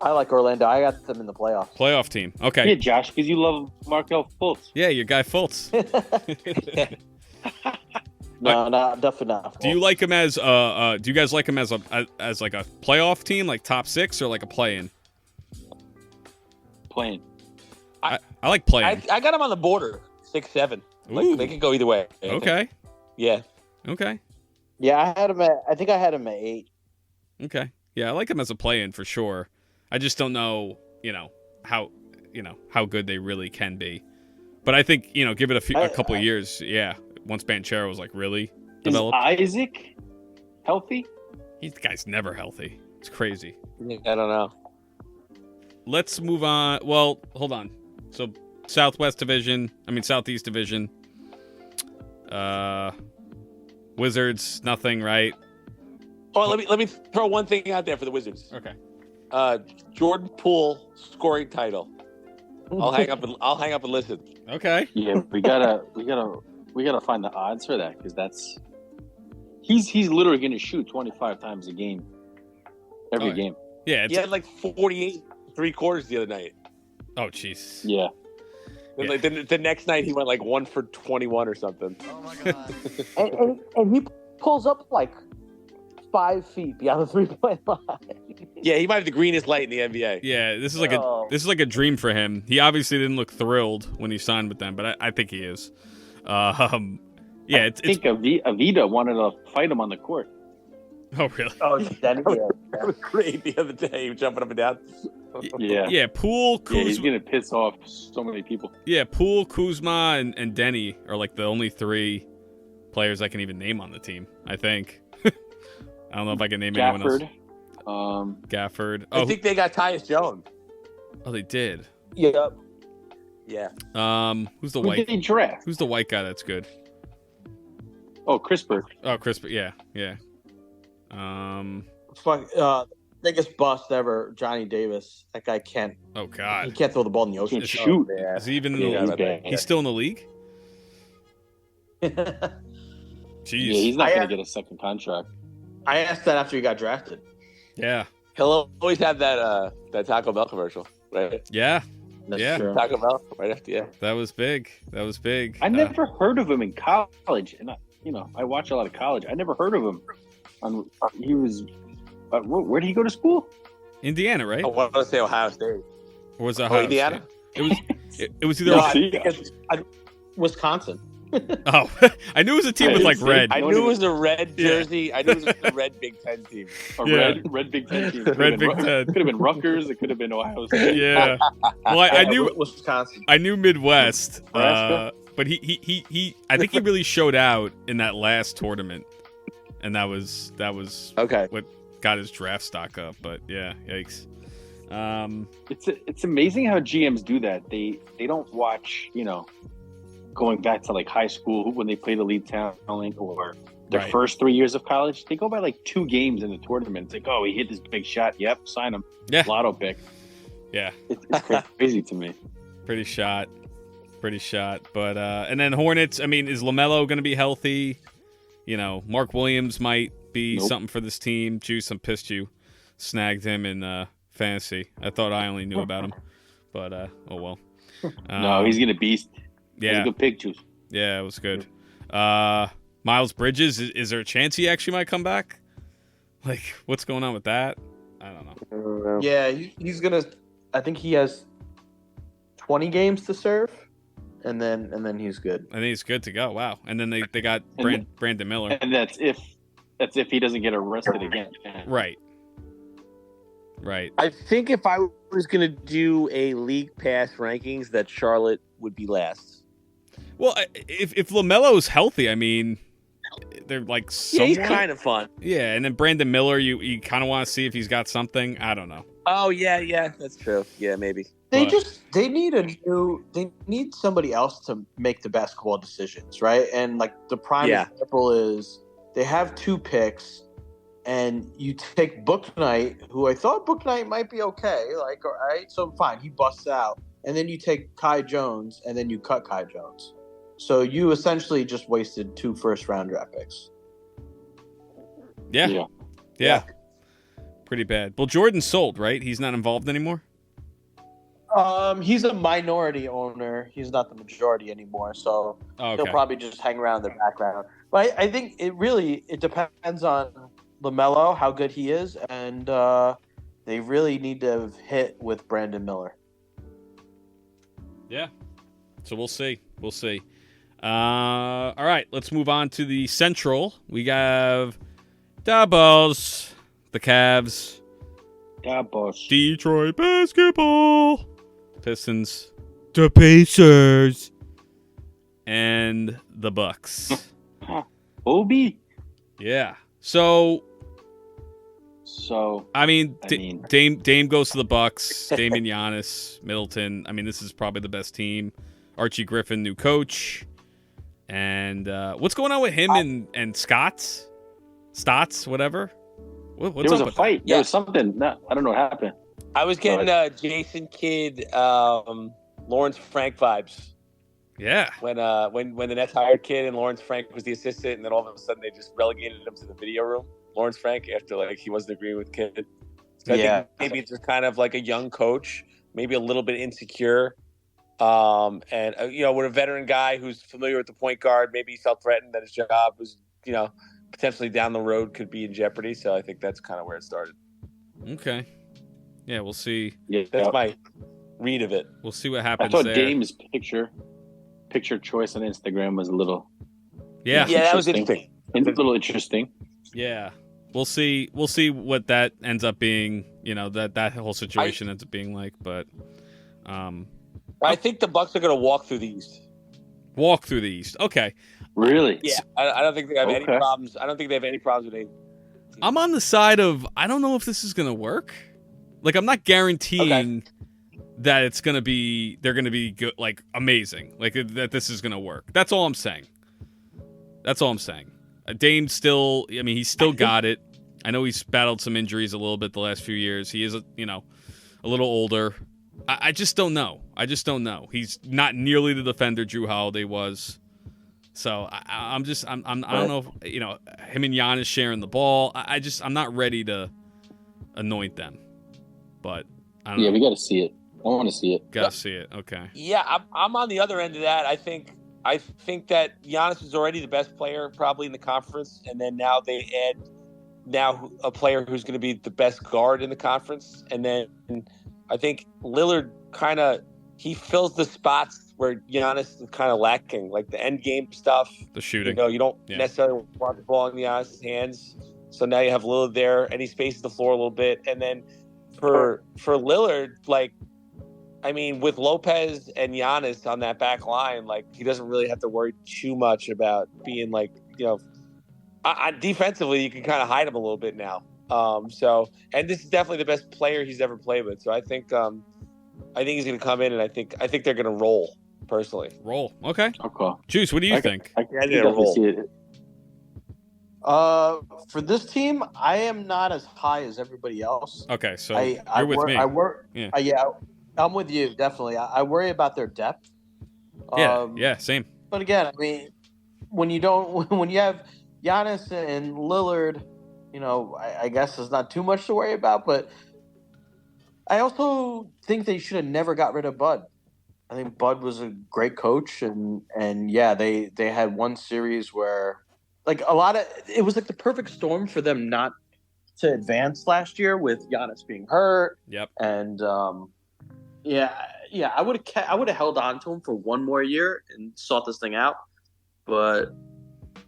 I like Orlando. I got them in the playoffs. Playoff team. Okay. Yeah, Josh, because you love Markel Fultz. Yeah, your guy Fultz. No, definitely not. Do you like him as do you guys like him as a playoff team, top 6, or a play-in? Playing. I like playing. I got him on the border, 6-7. They could go either way. Okay. Yeah. Okay. Yeah, I think I had him at 8. Okay. Yeah, I like him as a play-in for sure. I just don't know, how good they really can be. But I think, give it a couple of years. Yeah. Once Banchero was really developed. Is Isaac healthy? The guy's never healthy. It's crazy. I don't know. Let's move on. Well, hold on. So Southeast Division. Wizards, nothing, right? Oh, let me throw one thing out there for the Wizards. Okay. Jordan Poole scoring title. I'll hang up and listen. Okay. Yeah, we gotta find the odds for that because he's literally gonna shoot 25 times a game every game. Yeah, he had 48 3/4 the other night. Oh, jeez. Yeah. And the next night he went 1 for 21 or something. Oh my god. and he pulls up 5 feet beyond the 3-point line. Yeah, he might have the greenest light in the NBA. Yeah, this is a dream for him. He obviously didn't look thrilled when he signed with them, but I think he is. I think Avita wanted to fight him on the court. Oh, really? Oh, that was great the other day. He was jumping up and down. Yeah. Yeah, Poole, Kuzma. Yeah, he's going to piss off so many people. Yeah, Poole, Kuzma, and Denny are the only 3 players I can even name on the team, I think. I don't know if I can name anyone else. Gafford. I think they got Tyus Jones. Oh, they did. Yep. Yeah. Who's the Who white? did they draft? Who's the white guy that's good? Oh, CRISPR. Oh, CRISPR. Yeah. Biggest bust ever, Johnny Davis. That guy can't. Oh God. He can't throw the ball in the ocean. Can't shoot. Yeah. Is he even in Yeah, the he's league? bad. He's still in the league? I Jeez. Yeah, he's not I going to have- get a second contract. asked that after he got drafted. Yeah. He'll always have that Taco Bell commercial, right? Yeah. That's Yeah. true. Taco Bell, right after, yeah. That was big. I never heard of him in college, and I watch a lot of college. I never heard of him. He was. Where did he go to school? Indiana, right? I want to say Ohio State. Or was it Ohio Indiana? State? It was either. No, Yeah. I think it's Wisconsin. Oh, I knew it was a team with like red. I knew it was a red jersey. I knew it was a red Big Ten team. A red Big Ten team. Red Big Ten. Could have been Rutgers. It could have been Ohio State. Yeah. Well, I knew Wisconsin. I knew Midwest, Nebraska? but he I think he really showed out in that last tournament, and that was Okay. what got his draft stock up. But yeah, yikes. It's amazing how GMs do that. They don't watch, going back to like high school when they played elite talent or their Right. first 3 years of college. They go by like 2 games in the tournament. It's like, oh, he hit this big shot. Yep, sign him. Yeah. Lotto pick. Yeah, It's crazy to me. pretty shot. But and then Hornets. I mean, is LaMelo going to be healthy? Mark Williams might be Nope. something for this team. Juice, I'm pissed you snagged him in fantasy. I thought I only knew about him, but oh well. No, he's gonna beast. He's Yeah. a good pick, Juice. Yeah, it was good. Miles Bridges, is there a chance he actually might come back? Like, what's going on with that? I don't know. Yeah, he's gonna. I think he has 20 games to serve, and then he's good. I think he's good to go. Wow. And then they got Brandon Miller. And that's if he doesn't get arrested again. Right. I think if I was going to do a league pass rankings, that Charlotte would be last. Well, if LaMelo's healthy, I mean, they're like Yeah, he's somewhat- kind of fun. Yeah, and then Brandon Miller, you kind of want to see if he's got something. I don't know. Oh, yeah, that's true. Yeah, maybe. They But- they need somebody else to make the basketball decisions, right? And like the prime Yeah. example is they have 2 picks, and you take Book Knight, who I thought Book Knight might be okay. Like, all right, so fine, he busts out, and then you take Kai Jones, and then you cut Kai Jones. So you essentially just wasted 2 first-round draft picks. Yeah. Pretty bad. Well, Jordan's sold, right? He's not involved anymore? He's a minority owner. He's not the majority anymore, so Oh, he'll okay. probably just hang around in the background. But I think it depends on LaMelo, how good he is, and they really need to have hit with Brandon Miller. Yeah. So we'll see. All right, let's move on to the Central. We have the Bulls, the Cavs, Yeah, boss. Detroit basketball, Pistons, the Pacers, and the Bucks. Obi. Yeah. So So I mean, I mean- Dame goes to the Bucks. Damian Giannis, Middleton. I mean, this is probably the best team. Archie Griffin, new coach. And what's going on with him and Stotts, whatever? What's there was up a with fight. Yeah. There was something. No, I don't know what happened. I was getting Jason Kidd, Lawrence Frank vibes that? Yeah. when the Nets hired Kidd and Lawrence Frank was the assistant, and then all of a sudden they just relegated him to the video room. Lawrence Frank, after he wasn't agreeing with Kidd. So I think maybe it's just kind of like a young coach, maybe a little bit insecure. And with a veteran guy who's familiar with the point guard, maybe he felt threatened that his job was, potentially down the road could be in jeopardy. So I think that's kind of where it started. Okay. Yeah, we'll see. Yeah, That's my read of it. We'll see what I happens thought there. Dame's picture choice on Instagram was a little Yeah. Yeah, that was interesting. interesting. Yeah. We'll see what that ends up being, that whole situation ends up being like, but I think the Bucks are going to walk through the East. walk through the East. Okay. Really? Yeah, I don't think they have any Okay. problems. I don't think they have any problems with I'm on the side of I don't know if this is gonna work. Like I'm not guaranteeing that it's gonna be they're gonna be good, like amazing, like that this is gonna work. That's all I'm saying. Dame still, I mean, he's still got it. I know he's battled some injuries a little bit the last few years. He is, a little older. I just don't know. He's not nearly the defender Drew Holiday was. So I don't know if, him and Giannis sharing the ball. I'm not ready to anoint them. But I don't know. We got to see it. I want to see it. Got to see it. Okay. Yeah, I'm on the other end of that. I think that Giannis is already the best player probably in the conference, and then now they add a player who's going to be the best guard in the conference, and then I think Lillard he fills the spots where Giannis is kind of lacking, like the end game stuff, the shooting. You don't necessarily want the ball in Giannis' hands, so now you have Lillard there, and he spaces the floor a little bit, and then for Lillard, like, I mean, with Lopez and Giannis on that back line, like, he doesn't really have to worry too much about being like, defensively, you can kind of hide him a little bit now. And this is definitely the best player he's ever played with. So I think he's going to come in, and I think they're going to roll. Personally, roll. Okay. Okay. Juice, what do you think? I definitely see it. For this team, I am not as high as everybody else. Okay, so you're with me. I'm with you, definitely. I worry about their depth. Yeah, same. But again, I mean, when you have Giannis and Lillard, I guess there's not too much to worry about. But I also think they should have never got rid of Bud. I think Bud was a great coach, and they had one series where, like, it was like the perfect storm for them not to advance last year with Giannis being hurt. Yep. And I would have held on to him for one more year and sought this thing out, but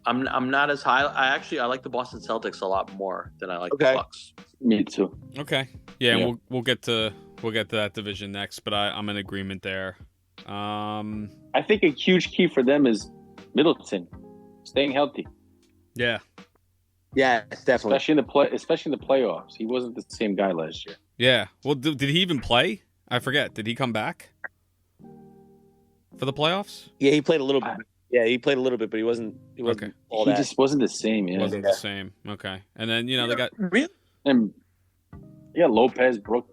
I'm not as high. I like the Boston Celtics a lot more than I like the Bucks. Me too. Okay. Yeah, yeah. We'll get to that division next, but I'm in agreement there. I think a huge key for them is Middleton staying healthy. Yeah. Yeah, definitely. Especially in the playoffs. He wasn't the same guy last year. Yeah. Well, did he even play? I forget. Did he come back for the playoffs? Yeah, he played a little bit. But he wasn't okay. All that. He just wasn't the same. Yeah. Wasn't the same. Okay. And then, they got and Lopez, Brook.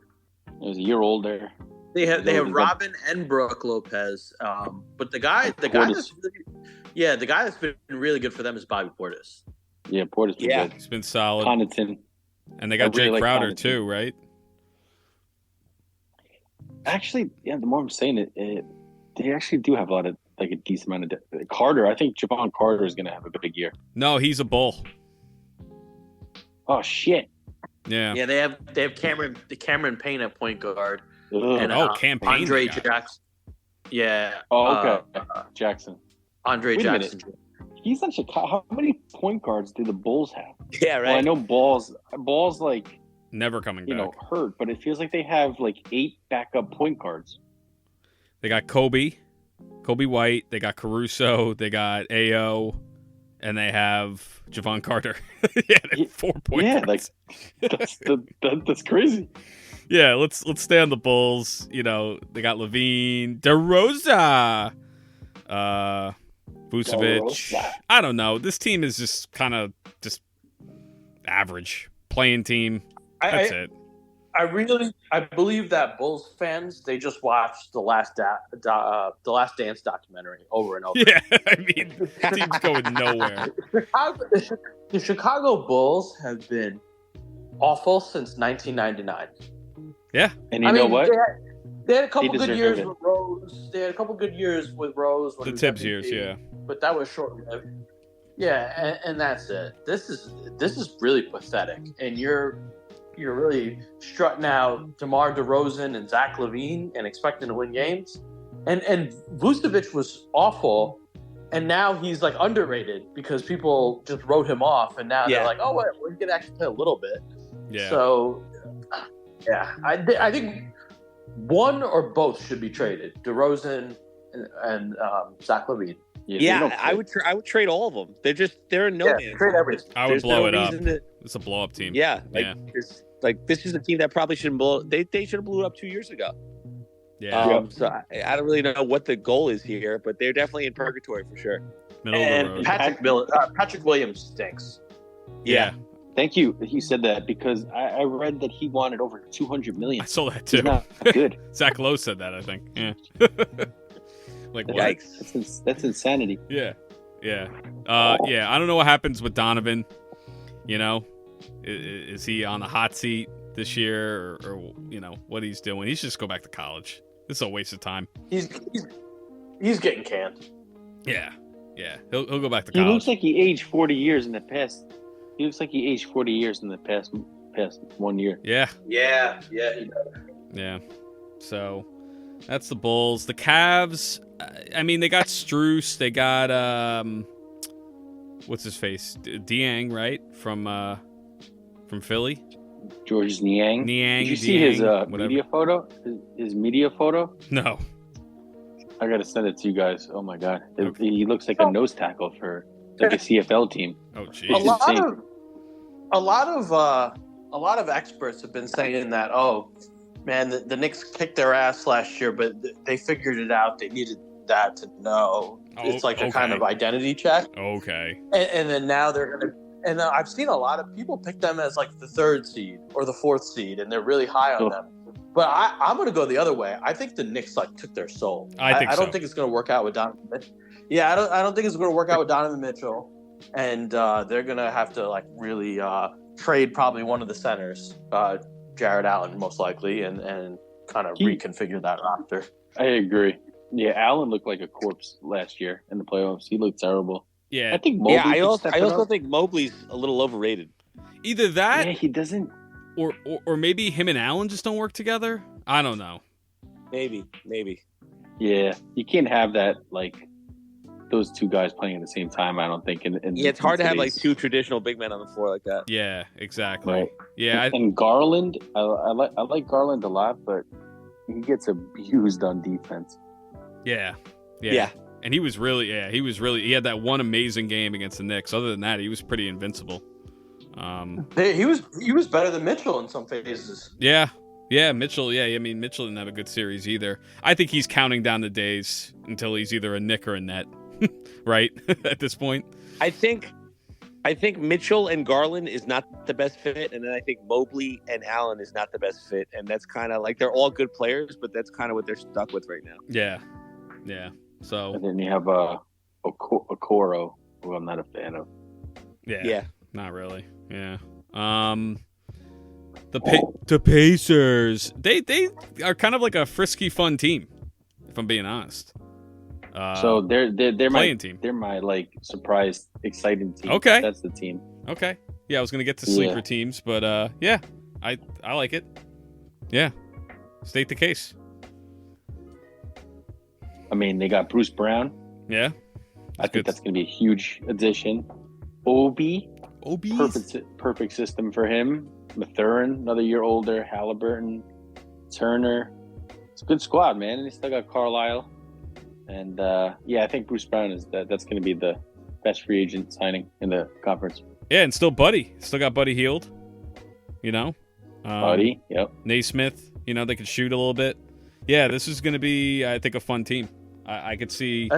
He was a year older. They have Robin and Brook Lopez. But the guy that's been really good for them is Bobby Portis. Yeah, Portis. Good. He's been solid. Connaughton. And they got Jay Crowder too, right? Actually, yeah. The more I'm saying it, they actually do have a decent amount of Carter. I think Javon Carter is going to have a big year. No, he's a bull. Oh shit. Yeah. Yeah, they have Cameron Payne at point guard. And Cam Payne, Andre Jackson. Yeah. Oh, okay. Jackson. Andre Jackson. He's in Chicago. How many point guards do the Bulls have? Yeah, right. Well, I know Ball's like never coming back. Hurt, but it feels like they have like 8 backup point guards. They got Kobe White, they got Caruso, they got Ayo, and they have Javon Carter. 4 point guards. That's crazy. Yeah, let's stay on the Bulls. They got Levine, DeRozan, Vucevic. I don't know. This team is just kind of just average playing team. That's it. I believe that Bulls fans, they just watched the Last Dance documentary over and over. Yeah, I mean, the team's going nowhere. The Chicago Bulls have been awful since 1999. Yeah, and you know what? They had a couple good years with Rose. They had a couple good years with Rose. The Tibbs years, yeah. But that was short-lived. Yeah, and that's it. This is really pathetic. And you're really strutting out DeMar DeRozan and Zach LaVine and expecting to win games. And Vucevic was awful, and now he's like underrated because people just wrote him off, and now they're like, oh, wait, we're gonna actually play a little bit. Yeah. So, yeah, I think one or both should be traded, DeRozan and Zach LaVine. Yeah, I would trade all of them. They're in no hands. Trade everything. I would blow it up. It's a blow up team. Yeah, Yeah. This is a team that probably shouldn't blow. They should have blew it up 2 years ago. Yeah. So I don't really know what the goal is here, but they're definitely in purgatory for sure. Middle of the And road. Patrick Williams stinks. Yeah. Thank you. He said that because I read that he wanted over 200 million. I saw that He's too. not good. Zach Lowe said that, I think. Yeah. Like what? Yikes. That's insanity. Yeah. Yeah. I don't know what happens with Donovan. You know, is he on the hot seat this year or what he's doing? He should just go back to college. This is a waste of time. He's getting canned. Yeah. Yeah. He'll go back to He college. looks like he aged 40 years in the past. He looks like he aged 40 years in the past 1 year. Yeah. Yeah, he does. Yeah. So that's the Bulls. The Cavs, I mean, they got Strus. They got what's his face? Dieng, right? From Philly. George Niang. Niang. Did you see his media photo? His media photo? No. I gotta send it to you guys. Oh my god, he looks like a nose tackle for like a CFL team. Oh A jeez. lot of experts have been saying that. Oh man, the Knicks kicked their ass last year, but they figured it out. They needed that to know. It's like a kind of identity check. Okay. And then now they're gonna. And I've seen a lot of people pick them as like the 3rd seed or the 4th seed, and they're really high on them. But I'm going to go the other way. I think the Knicks took their soul. I don't think it's going to work out with Donovan Mitchell. Yeah, I don't think it's going to work out with Donovan Mitchell, and they're going to have to really trade probably one of the centers, Jared Allen most likely, and kind of reconfigure that roster. I agree. Yeah, Allen looked like a corpse last year in the playoffs. He looked terrible. Yeah. I think Mobley I also think Mobley's a little overrated. Either that, he doesn't. or maybe him and Allen just don't work together. I don't know. Maybe. Yeah, you can't have that those two guys playing at the same time. I don't think. It's hard to have 2 traditional big men on the floor like that. Yeah, exactly. Right. Yeah. And Garland, I like Garland a lot, but he gets abused on defense. Yeah. And he had that one amazing game against the Knicks. Other than that, he was pretty invincible. He was better than Mitchell in some phases. Yeah, Mitchell. Yeah, I mean Mitchell didn't have a good series either. I think he's counting down the days until he's either a Knick or a Net, right? At this point, I think Mitchell and Garland is not the best fit, and then I think Mobley and Allen is not the best fit, and that's kind of they're all good players, but that's kind of what they're stuck with right now. Yeah. So And then you have Okoro, who I'm not a fan of. Yeah. Not really. Yeah. The Pacers. They are kind of like a frisky, fun team, if I'm being honest. So they're my playing team. They're my surprise, exciting team. Okay. That's the team. Okay. Yeah, I was gonna get to sleeper teams, but I like it. Yeah. State the case. I mean, they got Bruce Brown. Yeah. I think that's going to be a huge addition. Obi. Perfect system for him. Mathurin, another year older. Halliburton. Turner. It's a good squad, man. And they still got Carlisle. And, I think Bruce Brown that's going to be the best free agent signing in the conference. Yeah, and still Buddy. Still got Buddy Hield. Buddy, yep. Naismith, they could shoot a little bit. Yeah, this is going to be, I think, a fun team. I could see,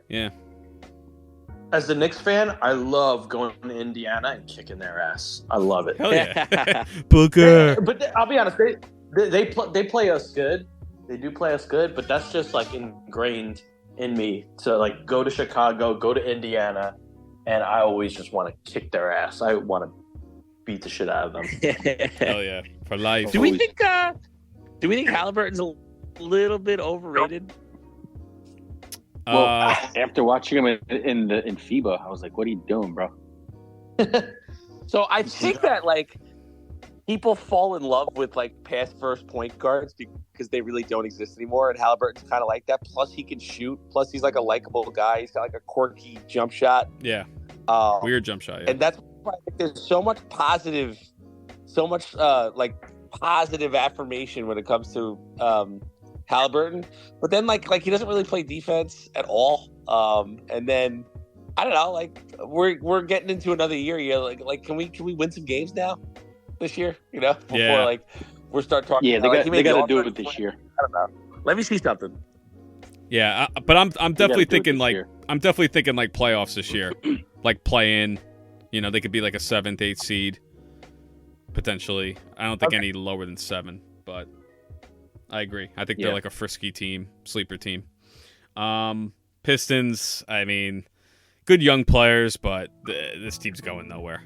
yeah. As a Knicks fan, I love going to Indiana and kicking their ass. I love it. Hell yeah. Booker. But I'll be honest, they play us good. They do play us good, but that's just ingrained in me to go to Chicago, go to Indiana, and I always just want to kick their ass. I want to beat the shit out of them. Hell yeah, for life. Do we think Halliburton's a little bit overrated? Well, after watching him in FIBA, I was like, "What are you doing, bro?" So I think that people fall in love with pass first point guards because they really don't exist anymore, and Halliburton's kind of like that. Plus, he can shoot. Plus, he's a likable guy. He's got a quirky jump shot. Yeah, weird jump shot. Yeah. And that's why I think there's so much positive affirmation when it comes to Halliburton, but then he doesn't really play defense at all. And then I don't know. Like we're getting into another year. Yeah, like can we win some games now this year? You know, before Yeah. like we start talking. Yeah, like, they got to do All-Star it this year. I don't know. Let me see something. Yeah, but I'm definitely do it thinking this like year. I'm definitely thinking like playoffs this year, like play in. You know, they could be like a 7th, 8th seed potentially. I don't think any lower than 7, but I agree. I think they're like a frisky team, sleeper team. Pistons. I mean, good young players, but this team's going nowhere.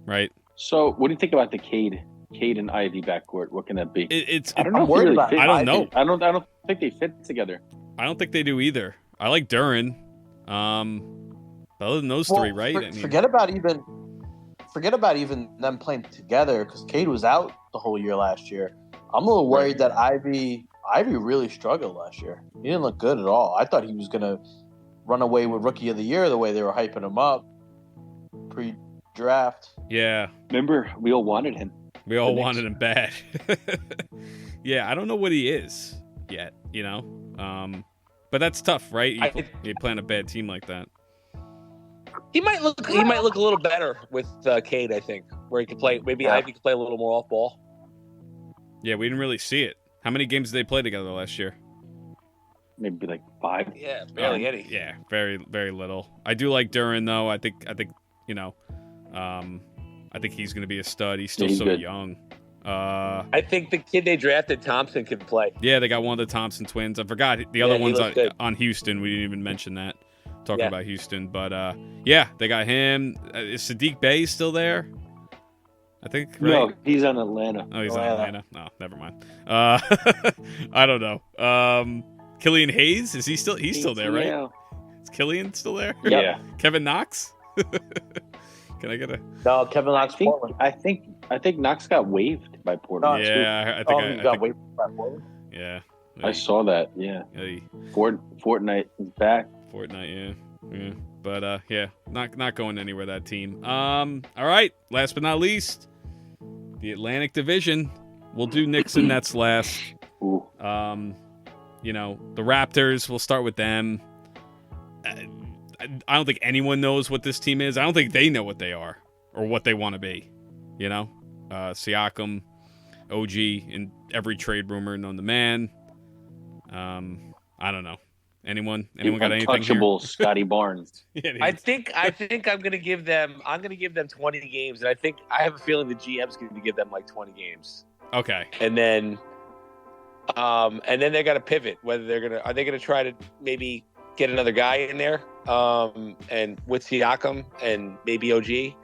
Right? So, what do you think about the Cade and Ivy backcourt? What can that be? It's I don't know. I'm if they worried really about fit. I don't know. I don't think they fit together. I don't think they do either. I like Duran. But other than those three, right? I mean, Forget about even them playing together because Cade was out the whole year last year. I'm a little worried that Ivy really struggled last year. He didn't look good at all. I thought he was gonna run away with Rookie of the Year the way they were hyping him up pre-draft. yeah, Remember, we all wanted him. we all Knicks. wanted him bad. Yeah, I don't know what he is yet, you know? But that's tough, right? You play on a bad team like that. He might look a little better with Cade. I think where he could play. Maybe Ivy could play a little more off ball. Yeah, we didn't really see it. How many games did they play together last year? Maybe like 5. Yeah, barely any. Yeah, very, very little. I do like Duran though. I think you know, I think he's going to be a stud. He's still he's so good. young. I think the kid they drafted, Thompson, can play. Yeah, they got one of the Thompson twins. I forgot the other he one's looks good. on Houston. We didn't even mention that. Talking Yeah. about Houston, but yeah, they got him. Is Sadiq Bey still there? I think. Right? No, he's on Atlanta. Oh, he's on Atlanta. No, never mind. I don't know. Killian Hayes, is he still? He's still there, right? Yeah. Is Killian still there? Yeah. Kevin Knox. Can I get a? No, Kevin Knox. Portland. I think Knox got waived by Portland. No, Yeah, I Oh, think. he I got think waived by Portland. yeah. I saw that. Yeah. Hey, Fortnite is back. Fortnite, yeah. But yeah, not going anywhere, that team. All right, last but not least, the Atlantic Division. We'll do Knicks and Nets last. Ooh. You know, the Raptors, we'll start with them. I don't think anyone knows what this team is. I don't think they know what they are or what they want to be. You know? Siakam, OG, in every trade rumor known to man. I don't know. Anyone got anything here? Untouchable Scotty Barnes. Yeah, I think I'm gonna give them 20 games, and I have a feeling the GM's gonna give them like 20 games, okay. and then they got to pivot. Whether are they gonna try to maybe get another guy in there, and with Siakam and maybe OG,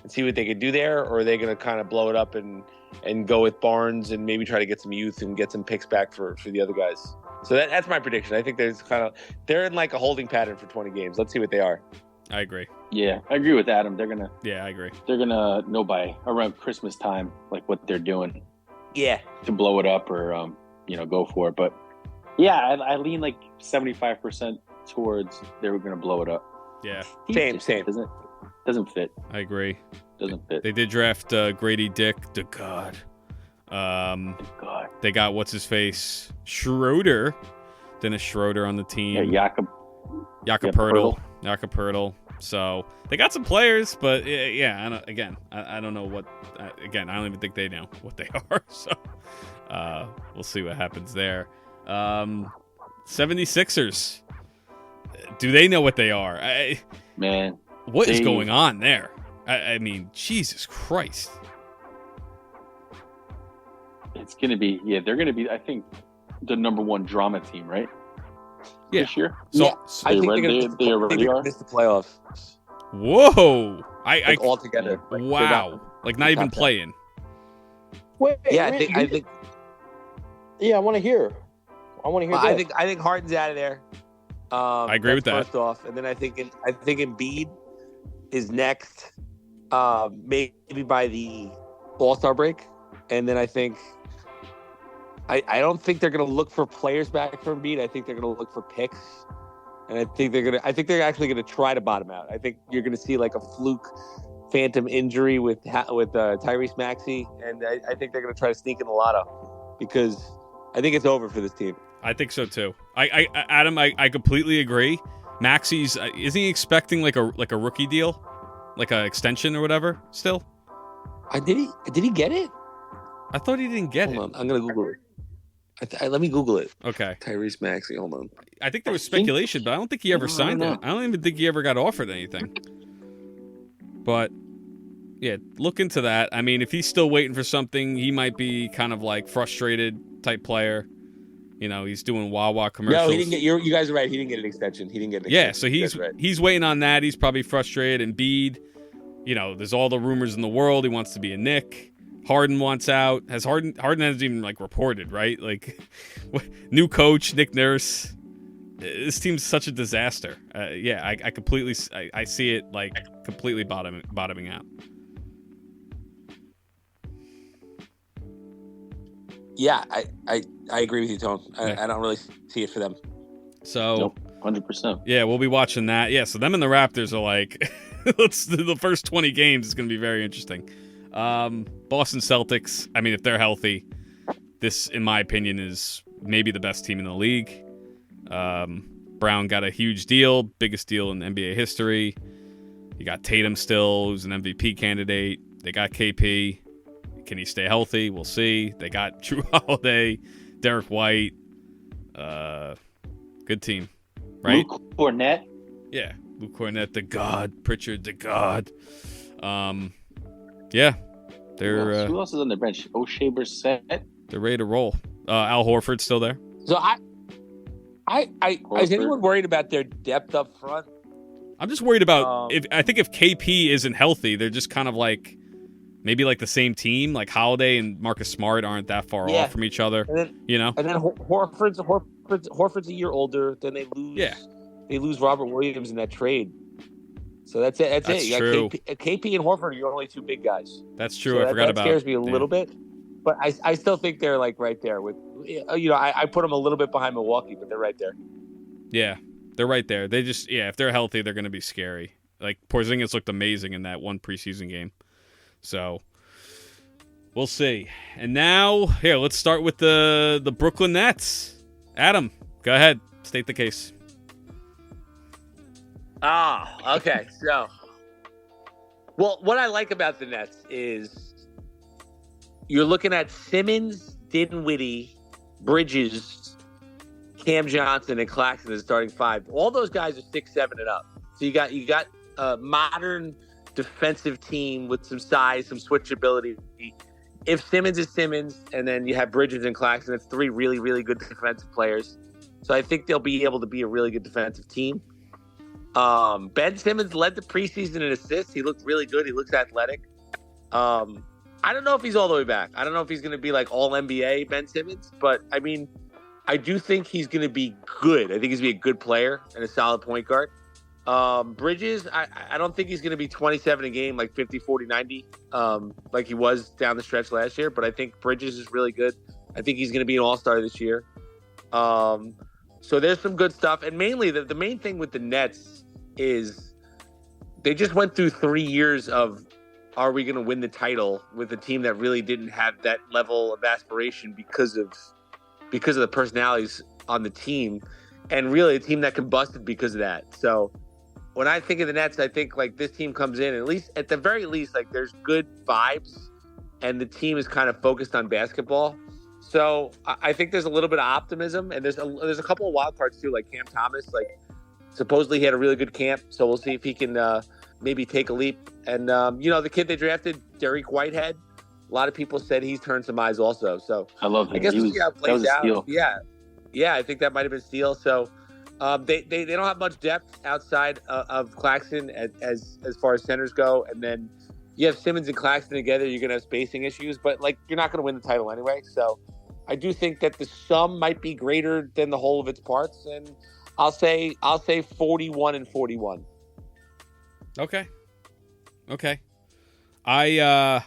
and see what they can do there, or are they gonna kind of blow it up and go with Barnes and maybe try to get some youth and get some picks back for the other guys. So that's my prediction. I think they're in like a holding pattern for 20 games. Let's see what they are. I agree. Yeah, I agree with Adam. They're gonna Yeah, I agree. know by around Christmas time like what they're doing Yeah. to blow it up or go for it. But yeah, I lean like 75% towards they were gonna blow it up. Yeah, Same. Doesn't fit. I agree. Doesn't fit. They did draft Grady Dick to God. God. They got what's his face Schroeder, Dennis Schroeder on the team. Yeah, Jakob Poeltl. Jakob Poeltl. So they got some players, but yeah. I don't know what. Again, I don't even think they know what they are. So we'll see what happens there. 76ers. Do they know what they are? Man, What is going on there? I mean, Jesus Christ. it's gonna be. Yeah, they're gonna be. I think the number one drama team, right? Yeah. This year. So, I think they already are. miss the playoffs. whoa. I all together. wow. Like not even not that. playing. Wait, Yeah, I think. Yeah, I want to hear. This. I think Harden's out of there. I agree with that. First off, and then I think Embiid is next, maybe by the All-Star break, and then I think I don't think they're going to look for players back for Embiid. I think they're going to look for picks, and I think they're actually going to try to bottom out. I think you're going to see like a fluke phantom injury with Tyrese Maxey, and I think they're going to try to sneak in the lotto because I think it's over for this team. I think so too. Adam, I completely agree. Maxi's isn't he expecting like a rookie deal, like a extension or whatever? Still, Did he get it? I thought he didn't get Hold it. on, I'm gonna Google it. Let me Google it. Okay, Tyrese Maxey. Hold on. I think there was speculation, but I don't think he ever signed it. I don't even think he ever got offered anything. But yeah, look into that. I mean, if he's still waiting for something, he might be kind of like frustrated type player. You know, he's doing Wawa commercials. No, he didn't get. You guys are right. He didn't get an extension. Yeah, so he's waiting on that. He's probably frustrated. Embiid, you know, there's all the rumors in the world. He wants to be a Knick. Harden wants out. Harden hasn't even like reported, right? Like, new coach Nick Nurse. This team's such a disaster. Yeah, I completely I see it like completely bottoming out. Yeah, I agree with you, Tone. I don't really see it for them. So, nope, 100%. Yeah, we'll be watching that. Yeah, so them and the Raptors are like, the first 20 games is going to be very interesting. Boston Celtics, I mean, if they're healthy, this, in my opinion, is maybe the best team in the league. Brown got a huge deal, biggest deal in NBA history. You got Tatum still, who's an MVP candidate. They got KP. Can he stay healthy? We'll see. They got Drew Holiday, Derek White. Good team, right? Luke Cornett. Yeah, Luke Cornett, the God. Pritchard, the God. Yeah, they're. Who else is on the bench? O'Shea Brissett. They're ready to roll. Al Horford's still there. So is anyone worried about their depth up front? I'm just worried about I think if KP isn't healthy, they're just kind of like maybe like the same team. Like Holiday and Marcus Smart aren't that far off from each other. And then, you know. And then Horford's a year older. Then they lose. Yeah. They lose Robert Williams in that trade. So that's it. That's it. You true. got KP and Horford are your only two big guys. That's true. So I forgot about that. That scares me a little bit. But I still think they're like right there with, you know, I put them a little bit behind Milwaukee, but they're right there. Yeah, they're right there. They just, if they're healthy, they're going to be scary. Like Porzingis looked amazing in that one preseason game. So we'll see. And now, here, let's start with the Brooklyn Nets. Adam, go ahead. State the case. Okay. So, well, what I like about the Nets is you're looking at Simmons, Dinwiddie, Bridges, Cam Johnson, and Claxton as starting five. All those guys are 6'7" and up. So you got a modern defensive team with some size, some switchability. If Simmons is Simmons, and then you have Bridges and Claxton, it's three really, really good defensive players. So I think they'll be able to be a really good defensive team. Ben Simmons led the preseason in assists. He looked really good. He looks athletic. I don't know if he's all the way back. I don't know if he's going to be like all NBA Ben Simmons, but I mean, I do think he's going to be good. I think he's going to be a good player and a solid point guard. Bridges, I don't think he's going to be 27 a game, like 50, 40, 90, like he was down the stretch last year, but I think Bridges is really good. I think he's going to be an all-star this year. So there's some good stuff. And mainly the main thing with the Nets is they just went through 3 years of, are we going to win the title with a team that really didn't have that level of aspiration because of the personalities on the team, and really a team that combusted because of that. So when I think of the Nets, I think like this team comes in, at the very least, like there's good vibes and the team is kind of focused on basketball. So I think there's a little bit of optimism, and there's a couple of wild cards too, like Cam Thomas, like supposedly he had a really good camp. So we'll see if he can, maybe take a leap. And, the kid they drafted, Derek Whitehead, a lot of people said he's turned some eyes also. So I love him. I guess we'll see how it plays out. Steal. Yeah, I think that might have been steal. So they don't have much depth outside of Claxton as far as centers go. And then you have Simmons and Claxton together, you're going to have spacing issues. But, like, you're not going to win the title anyway. So I do think that the sum might be greater than the whole of its parts. And I'll say 41-41. Okay. I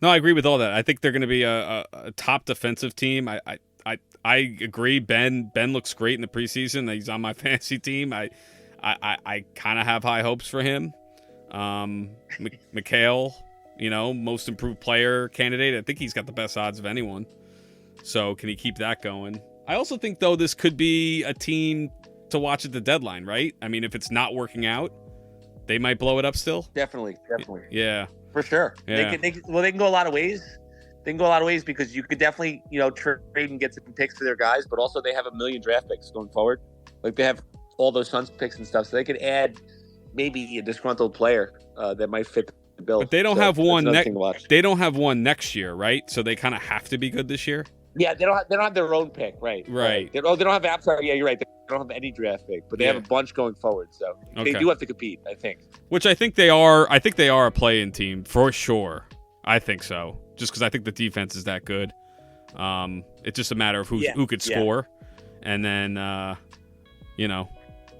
agree with all that. I think they're going to be a top defensive team. I agree. Ben looks great in the preseason. He's on my fantasy team. I kind of have high hopes for him. Mikhail, most improved player candidate. I think he's got the best odds of anyone. So can he keep that going? I also think, though, this could be a team to watch at the deadline, right? I mean, if it's not working out, they might blow it up still. Definitely. Yeah. For sure. Yeah. They can go a lot of ways. They can go a lot of ways because you could definitely, trade and get some picks for their guys, but also they have 1 million draft picks going forward. Like they have all those Suns picks and stuff, so they could add maybe a disgruntled player that might fit the bill. But they don't have one next. They don't have one next year, right? So they kind of have to be good this year. Yeah, they don't have their own pick, right? Right. They don't have. I'm sorry. Yeah, you're right. They don't have any draft pick, but they have a bunch going forward. So they do have to compete, I think. Which I think they are. I think they are a play-in team for sure. I think so. Just because I think the defense is that good. It's just a matter of who could score, and then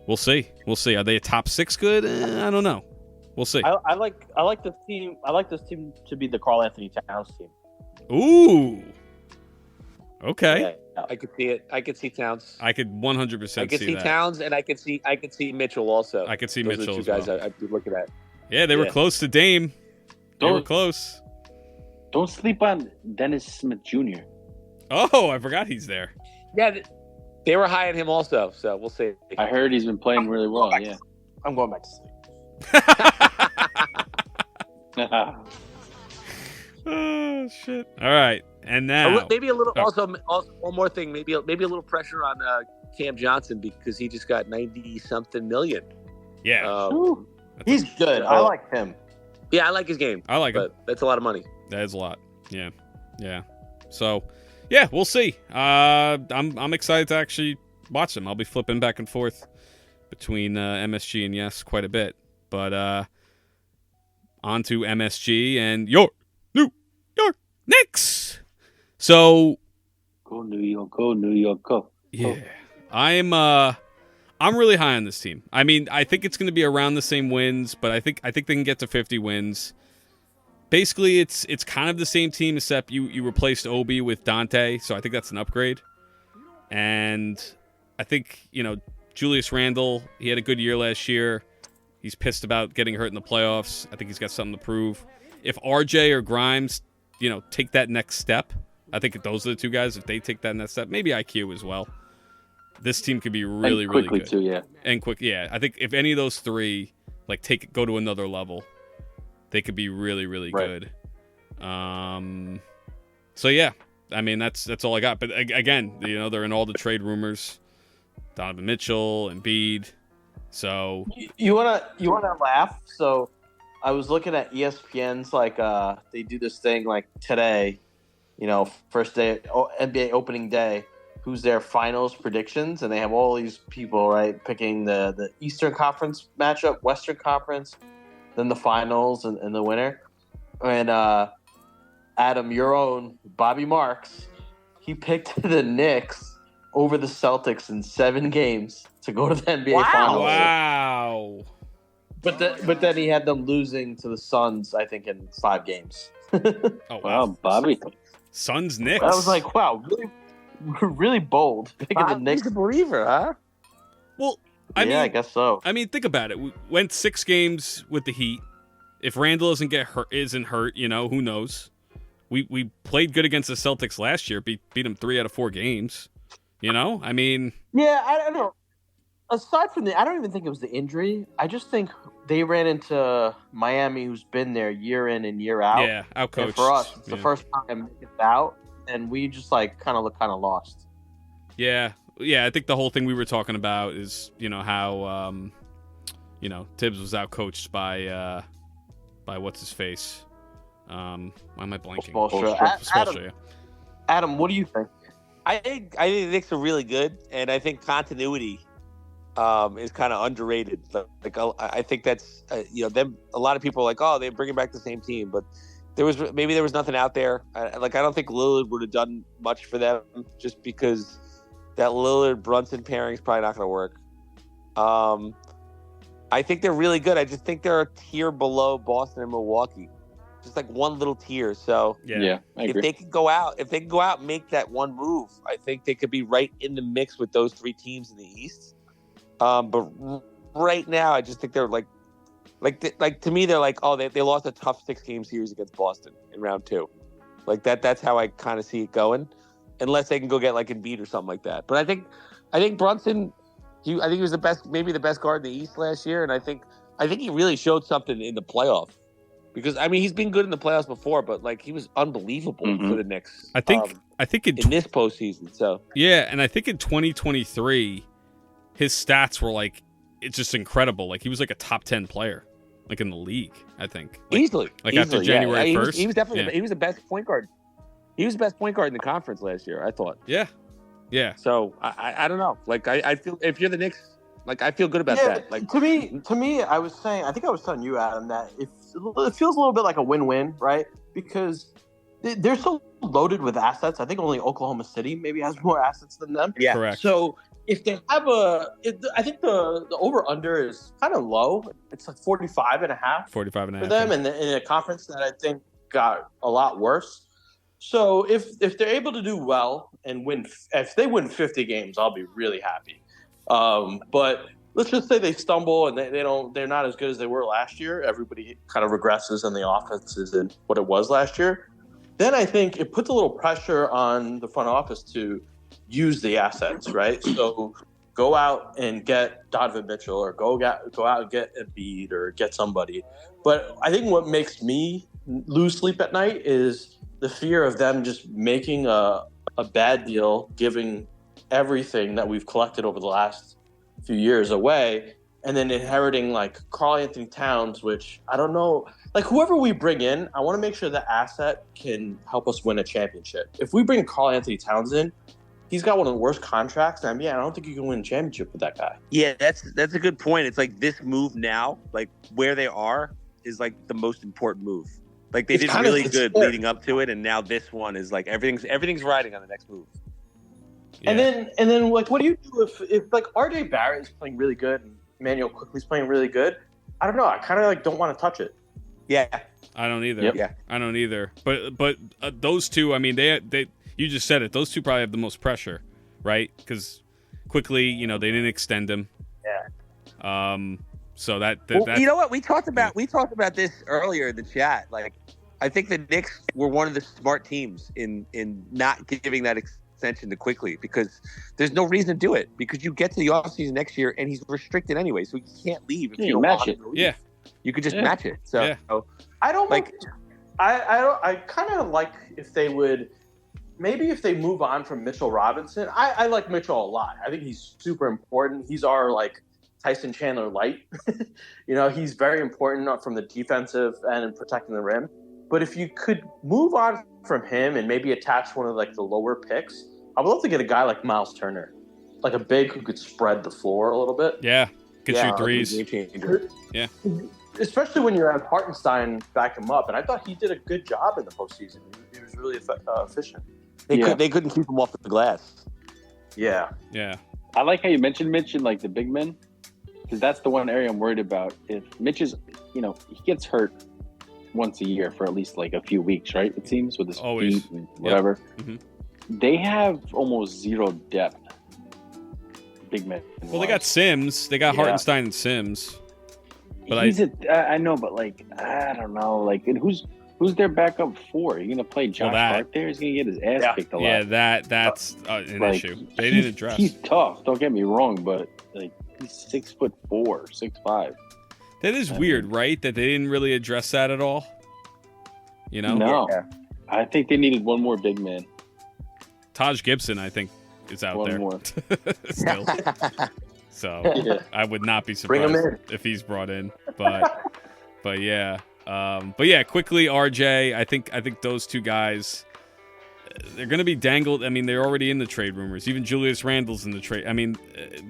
we'll see. We'll see. Are they a top 6 good? I don't know. We'll see. I like this team. I like this team to be the Karl Anthony Towns team. Ooh. Okay. Yeah, I could see it. I could see Towns. I could 100% I could see that. Towns, and I could see Mitchell also. I could see Those Mitchell are the two as guys well. I'd be looking at. Yeah, they were close to Dame. They were close. Don't sleep on Dennis Smith Jr. Oh, I forgot he's there. Yeah, they were high on him also, so we'll see. I heard he's been playing really well. Yeah. I'm going back to sleep. Oh shit! All right, and now Maybe a little. Also, one more thing. Maybe a little pressure on Cam Johnson because he just got 90-something million. Yeah, he's good. I like him. Yeah, I like his game. I like him. But that's a lot of money. That is a lot. Yeah. So, yeah, we'll see. I'm excited to actually watch them. I'll be flipping back and forth between MSG and Yes quite a bit, but on to MSG and your New York Knicks. So, go New York, go New York, go. Yeah, I'm really high on this team. I mean, I think it's going to be around the same wins, but I think they can get to 50 wins. Basically, it's kind of the same team, except you replaced Obi with Dante, so I think that's an upgrade. And I think, Julius Randle, he had a good year last year. He's pissed about getting hurt in the playoffs. I think he's got something to prove. If RJ or Grimes, take that next step, I think those are the two guys. If they take that next step, maybe IQ as well. This team could be really, really good. Too, yeah. And quick, yeah. I think if any of those three, go to another level, they could be really, really good. So yeah, I mean that's all I got. But again, they're in all the trade rumors. Donovan Mitchell, Embiid. So you wanna laugh? So I was looking at ESPN's they do this thing today, first day NBA opening day. Who's their finals predictions, and they have all these people picking the Eastern Conference matchup, Western Conference, then the finals and the winner. And Adam, your own Bobby Marks, he picked the Knicks over the Celtics in 7 games to go to the NBA Finals. Wow. But then he had them losing to the Suns, I think, in 5 games. Oh wow, Bobby. Suns Knicks. I was like, wow, really bold picking the Knicks. He's a believer, huh? Well, I mean, I guess so. I mean, think about it. We went 6 games with the Heat. If Randall isn't hurt, who knows? We played good against the Celtics last year. Beat them 3 out of 4 games. I mean, yeah, I don't know. Aside from I don't even think it was the injury. I just think they ran into Miami, who's been there year in and year out. Yeah, outcoached. And for us, it's the first time it's out, and we just kind of look lost. Yeah. I think the whole thing we were talking about is how Tibbs was outcoached by what's his face. Why am I blanking? Spoelstra. Adam, what do you think? I think the Knicks are really good, and I think continuity is kind of underrated. I think that's them. A lot of people are like, oh, they're bringing back the same team, but there was nothing out there. I don't think Lillard would have done much for them just because that Lillard Brunson pairing is probably not going to work. I think they're really good. I just think they're a tier below Boston and Milwaukee, just one little tier. So yeah, I agree. if they can go out and make that one move, I think they could be right in the mix with those 3 teams in the East. But right now, I just think they're to me, they're they lost a tough 6-game series against Boston in round 2. That's how I kind of see it going. unless they can go get like Embiid or something like that. But I think Brunson, I think he was maybe the best guard in the East last year, and I think he really showed something in the playoff. Because I mean, he's been good in the playoffs before, but like he was unbelievable for the Knicks. I think in this postseason. So yeah, and I think in 2023, his stats were like it's just incredible. Like he was like a top 10 player, like in the league. I think easily, after January 1st, he was definitely he was the best point guard. He was the best point guard in the conference last year. I thought. Yeah. So I don't know. Like I feel if you're the Knicks. Like I feel good about that. Like to me, I was telling you, Adam, that it feels a little bit like a win-win, right? Because they're so loaded with assets. I think only Oklahoma City maybe has more assets than them. Yeah, correct. So if they have I think the over/under is kind of low. It's like 45.5. 45.5 for them, in a conference that I think got a lot worse. So if they're able to do well and win, if they win 50 games, I'll be really happy. But let's just say they stumble and they're not as good as they were last year. Everybody kind of regresses and the offense isn't what it was last year. Then I think it puts a little pressure on the front office to use the assets, right? So go out and get Donovan Mitchell or go out and get Embiid or get somebody. But I think what makes me lose sleep at night is the fear of them just making a bad deal, giving everything that we've collected over the last few years away, and then inheriting like Karl Anthony Towns, which I don't know, like whoever we bring in, I want to make sure the asset can help us win a championship. If we bring Karl Anthony Towns in, he's got one of the worst contracts, and I don't think you can win a championship with that guy. Yeah, that's a good point. It's like this move now, like where they are is like the most important move. Like they did really good leading up to it, and now this one is like everything's riding on the next move. Yeah. And then like, what do you do if like RJ Barrett is playing really good and Emmanuel Quickly's playing really good? I don't know. I kind of like don't want to touch it. Yeah, I don't either. Yep. Yeah, I don't either. But those two, I mean, they you just said it. Those two probably have the most pressure, right? Because Quickly, they didn't extend him. Yeah. So that you know what we talked about this earlier in the chat. Like, I think the Knicks were one of the smart teams in not giving that extension to Quickly, because there's no reason to do it, because you get to the offseason next year and he's restricted anyway, so he can't leave if you don't match want it. him to leave. Yeah. You could just match it. So I don't like. I kind of like if they would, maybe if they move on from Mitchell Robinson. I like Mitchell a lot. I think he's super important. He's our like Tyson Chandler light. He's very important from the defensive end and protecting the rim. But if you could move on from him and maybe attach one of like the lower picks, I would love to get a guy like Miles Turner, like a big who could spread the floor a little bit. Yeah, could shoot threes. Yeah. Especially when you have Hartenstein back him up. And I thought he did a good job in the postseason. He was really efficient. They couldn't keep him off the glass. Yeah. Yeah. I like how you mentioned Mitch and like the big men, because that's the one area I'm worried about. If Mitch is, he gets hurt once a year for at least like a few weeks, right? It seems, with his feet and whatever. Yep. Mm-hmm. They have almost zero depth. Big men. Well, they got Sims. They got Hartenstein and Sims. But I know, but like I don't know, like who's their backup for? Are you gonna play Josh Hart there? He's gonna get his ass kicked a lot. Yeah, that's an issue. They didn't address. He's tough. Don't get me wrong, but like he's 6'4", 6'5". That is weird, right? That they didn't really address that at all. No, I think they needed one more big man. Taj Gibson, I think, is out there. One more. Still. So I would not be surprised if he's brought in. But yeah. Quickly RJ. I think those two guys, they're going to be dangled. I mean, they're already in the trade rumors. Even Julius Randle's in the trade. I mean,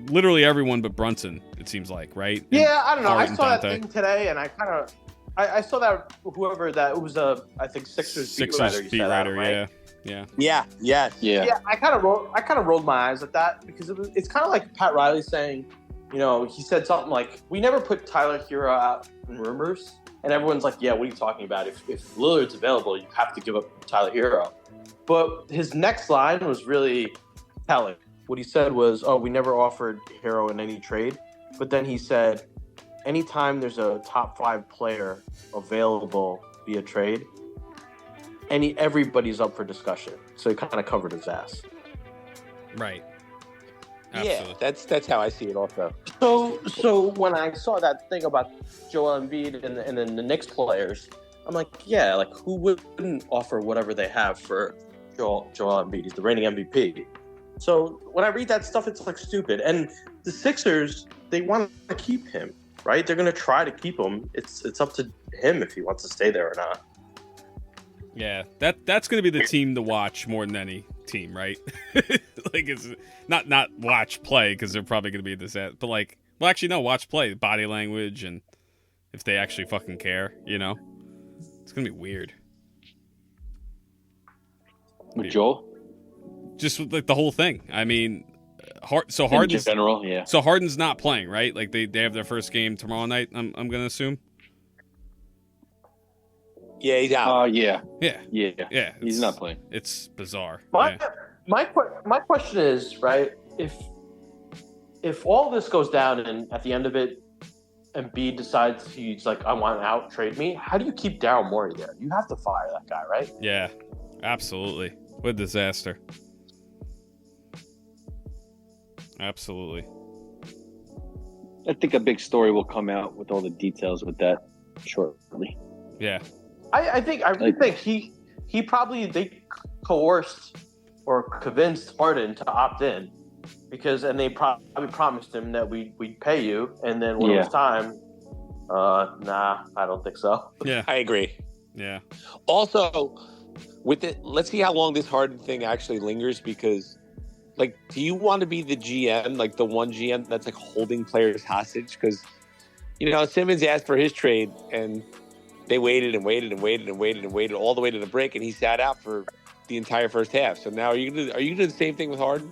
literally everyone but Brunson, it seems like, right? Yeah, I don't know. I saw that thing today, and I saw that whoever that was I think Sixers beat writer. Right? Yeah. I kind of rolled my eyes at that, because it's kind of like Pat Riley saying, he said something like, "We never put Tyler Hero out in rumors," and everyone's like, "Yeah, what are you talking about? If Lillard's available, you have to give up Tyler Hero." But his next line was really telling. What he said was, "Oh, we never offered Hero in any trade," but then he said, "Anytime there's a top 5 player available via trade, everybody's up for discussion. So he kind of covered his ass. Right. Yeah, that's how I see it also. So when I saw that thing about Joel Embiid and then the Knicks players, I'm like, yeah, like who wouldn't offer whatever they have for Joel Embiid? He's the reigning MVP. So when I read that stuff, it's like stupid. And the Sixers, they want to keep him, right? They're going to try to keep him. It's up to him if he wants to stay there or not. Yeah, that's going to be the team to watch more than any team, right? Like it's not watch play because they're probably going to be this, but like, well, actually no, watch play, body language, and if they actually fucking care, you know, it's going to be weird. With Joel, just like the whole thing. I mean, Harden's in general, yeah. So Harden's not playing, right? Like they have their first game tomorrow night. I'm going to assume. Yeah, he's out. Yeah. He's not playing. It's bizarre. My question is, right, if all this goes down and at the end of it, Embiid decides he's like, I want out, trade me, how do you keep Daryl Morey there? You have to fire that guy, right? Yeah, absolutely. What a disaster. Absolutely. I think a big story will come out with all the details with that shortly. Yeah. I think he probably they coerced or convinced Harden to opt in and they probably promised him that we'd pay you, and then when it was time, nah, I don't think so. Yeah, I agree. Yeah. Also, with it, let's see how long this Harden thing actually lingers, because, like, do you want to be the GM, like the one GM that's like holding players hostage? Because, you know, Simmons asked for his trade and they waited and waited and waited and waited and waited all the way to the break, and he sat out for the entire first half. So now are you gonna do the same thing with Harden?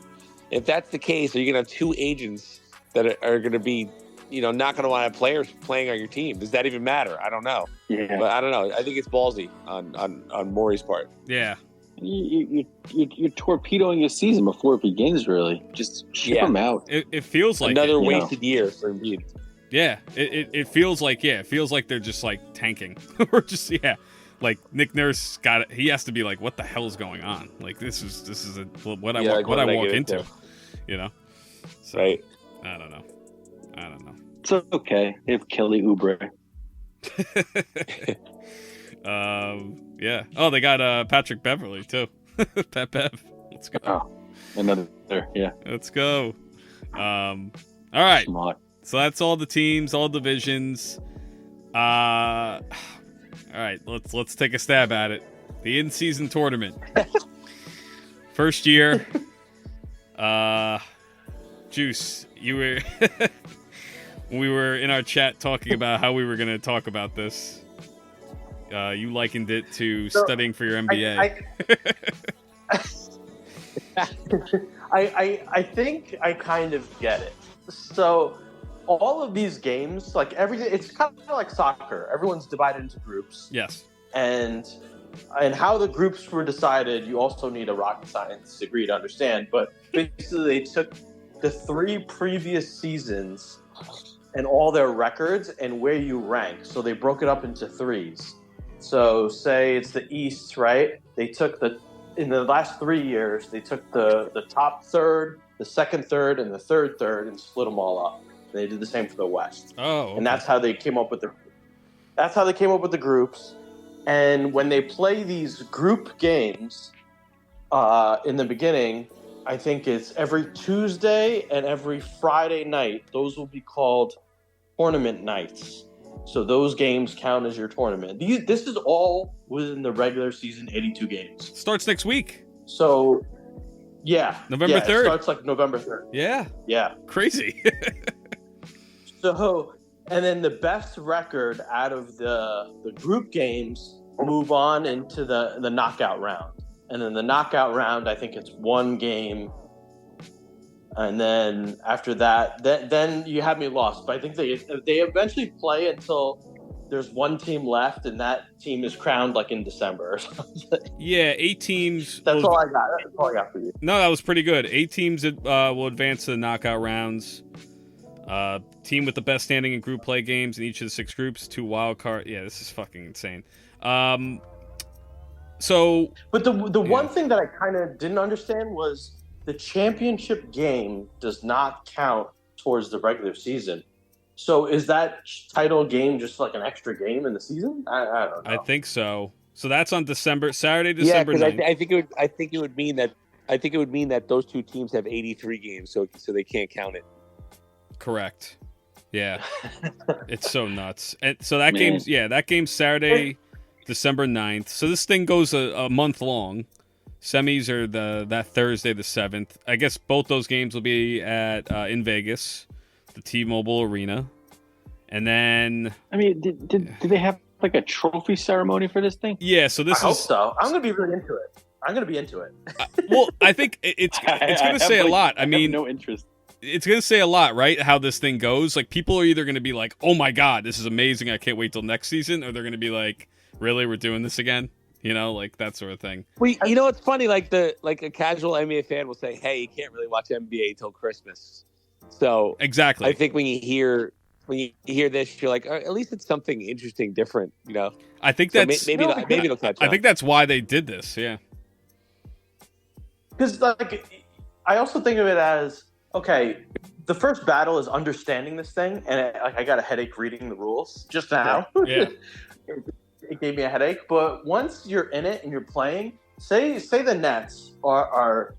If that's the case, are you gonna have two agents that are gonna be, you know, not gonna want to have players playing on your team? Does that even matter? I don't know. Yeah. But I don't know. I think it's ballsy on Morey's part. Yeah. You're torpedoing your season before it begins. Really, just ship him out. It feels like another wasted year for Embiid. Yeah, it feels like they're just like tanking or just like Nick Nurse got it. He has to be like, what the hell's going on? Like this is what I walk into, you know. So, right. I don't know. It's okay if Kelly Oubre. Yeah. Oh, they got Patrick Beverly too. Pat Bev. Let's go. Oh, another. Yeah. Let's go. All right. Smart. So that's all the teams, all divisions. All right, let's take a stab at it. The in-season tournament. First year. Juice, you were we were in our chat talking about how we were going to talk about this. You likened it to studying for your MBA. I think I kind of get it. So all of these games, like everything, it's kind of like soccer. Everyone's divided into groups. Yes. And how the groups were decided, you also need a rocket science degree to understand. But basically, they took the 3 previous seasons and all their records and where you rank. So they broke it up into 3s. So say it's the East, right? They took in the last 3 years, they took the top third, the second third, and the third and split them all up. They did the same for the West. Oh, okay. And that's how they came up with the groups. And when they play these group games in the beginning, I think it's every Tuesday and every Friday night. Those will be called tournament nights. So those games count as your tournament. This is all within the regular season, 82 games. Starts next week. So, yeah. November 3rd. It starts like November 3rd. Yeah. Yeah. Crazy. So, and then the best record out of the group games move on into the knockout round. And then the knockout round, I think it's 1 game. And then after that, then you have me lost. But I think they eventually play until there's 1 team left, and that team is crowned like in December or something. Yeah, 8 teams. That's all I got. That's all I got for you. No, that was pretty good. 8 teams will advance to the knockout rounds. Team with the best standing in group play games in each of the 6 groups, 2 wild card. Yeah, this is fucking insane. So, But the one thing that I kind of didn't understand was the championship game does not count towards the regular season. So is that title game just like an extra game in the season? I don't know. I think so. So that's on Saturday, Yeah, December because 9th. I think it would mean that those two teams have 83 games, so they can't count it. Correct. Yeah. It's so nuts. And so that game's Saturday, December 9th. So this thing goes a month long. Semis are that Thursday the 7th. I guess both those games will be at in Vegas, the T-Mobile Arena. And then I mean, did they have like a trophy ceremony for this thing? yeah, so this I hope so. I'm gonna be really into it. I'm gonna be into it. well, I think it's going to say a lot. I mean, no interest. It's going to say a lot, right? How this thing goes. Like, people are either going to be like, "Oh my god, this is amazing! I can't wait till next season," or they're going to be like, "Really, we're doing this again?" You know, like that sort of thing. Well, you know, it's funny. Like a casual NBA fan will say, "Hey, you can't really watch NBA till Christmas." So Exactly. I think when you hear this, you're like, at least it's something interesting, different. You know, I think so that's maybe it'll catch on. I think that's why they did this. Yeah. Because like, I also think of it as okay. The first battle is understanding this thing, and I got a headache reading the rules just now. Yeah. It gave me a headache. But once you're in it and you're playing, say the Nets are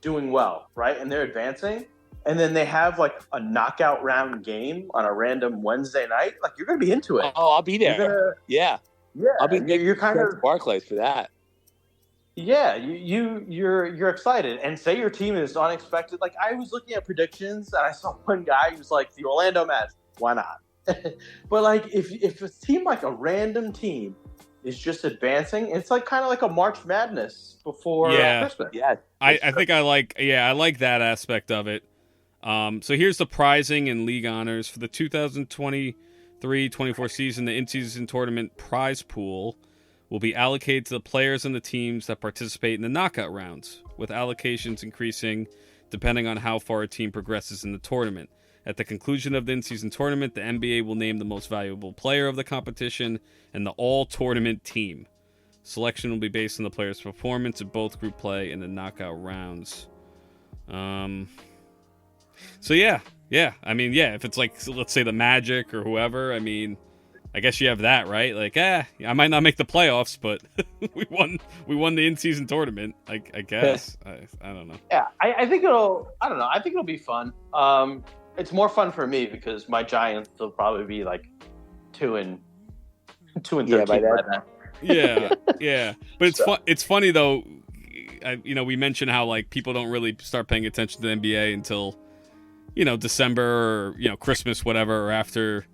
doing well, right, and they're advancing, and then they have like a knockout round game on a random Wednesday night, like you're gonna be into it. Oh, I'll be there. Yeah, I'll be. You're kind of Barclays for that. Yeah, you're excited, and say your team is unexpected. Like I was looking at predictions, and I saw one guy who was like the Orlando Magic. Why not? But like if a team like a random team is just advancing, it's like kind of like a March Madness before Christmas. Yeah, I think I like that aspect of it. So here's the prizing and league honors for the 2023-24 season. The in-season tournament prize pool will be allocated to the players and the teams that participate in the knockout rounds, with allocations increasing depending on how far a team progresses in the tournament. At the conclusion of the in-season tournament, the NBA will name the most valuable player of the competition and the all-tournament team. Selection will be based on the player's performance in both group play and the knockout rounds. So yeah. I mean, yeah, if it's like, let's say the Magic or whoever, I mean, I guess you have that, right? Like, I might not make the playoffs, but we won the in-season tournament. I guess. I don't know. Yeah, I think it'll. I don't know. I think it'll be fun. It's more fun for me because my Giants will probably be like 2-13 by then. Yeah. But it's funny though. We mentioned how like people don't really start paying attention to the NBA until December or Christmas, whatever, or after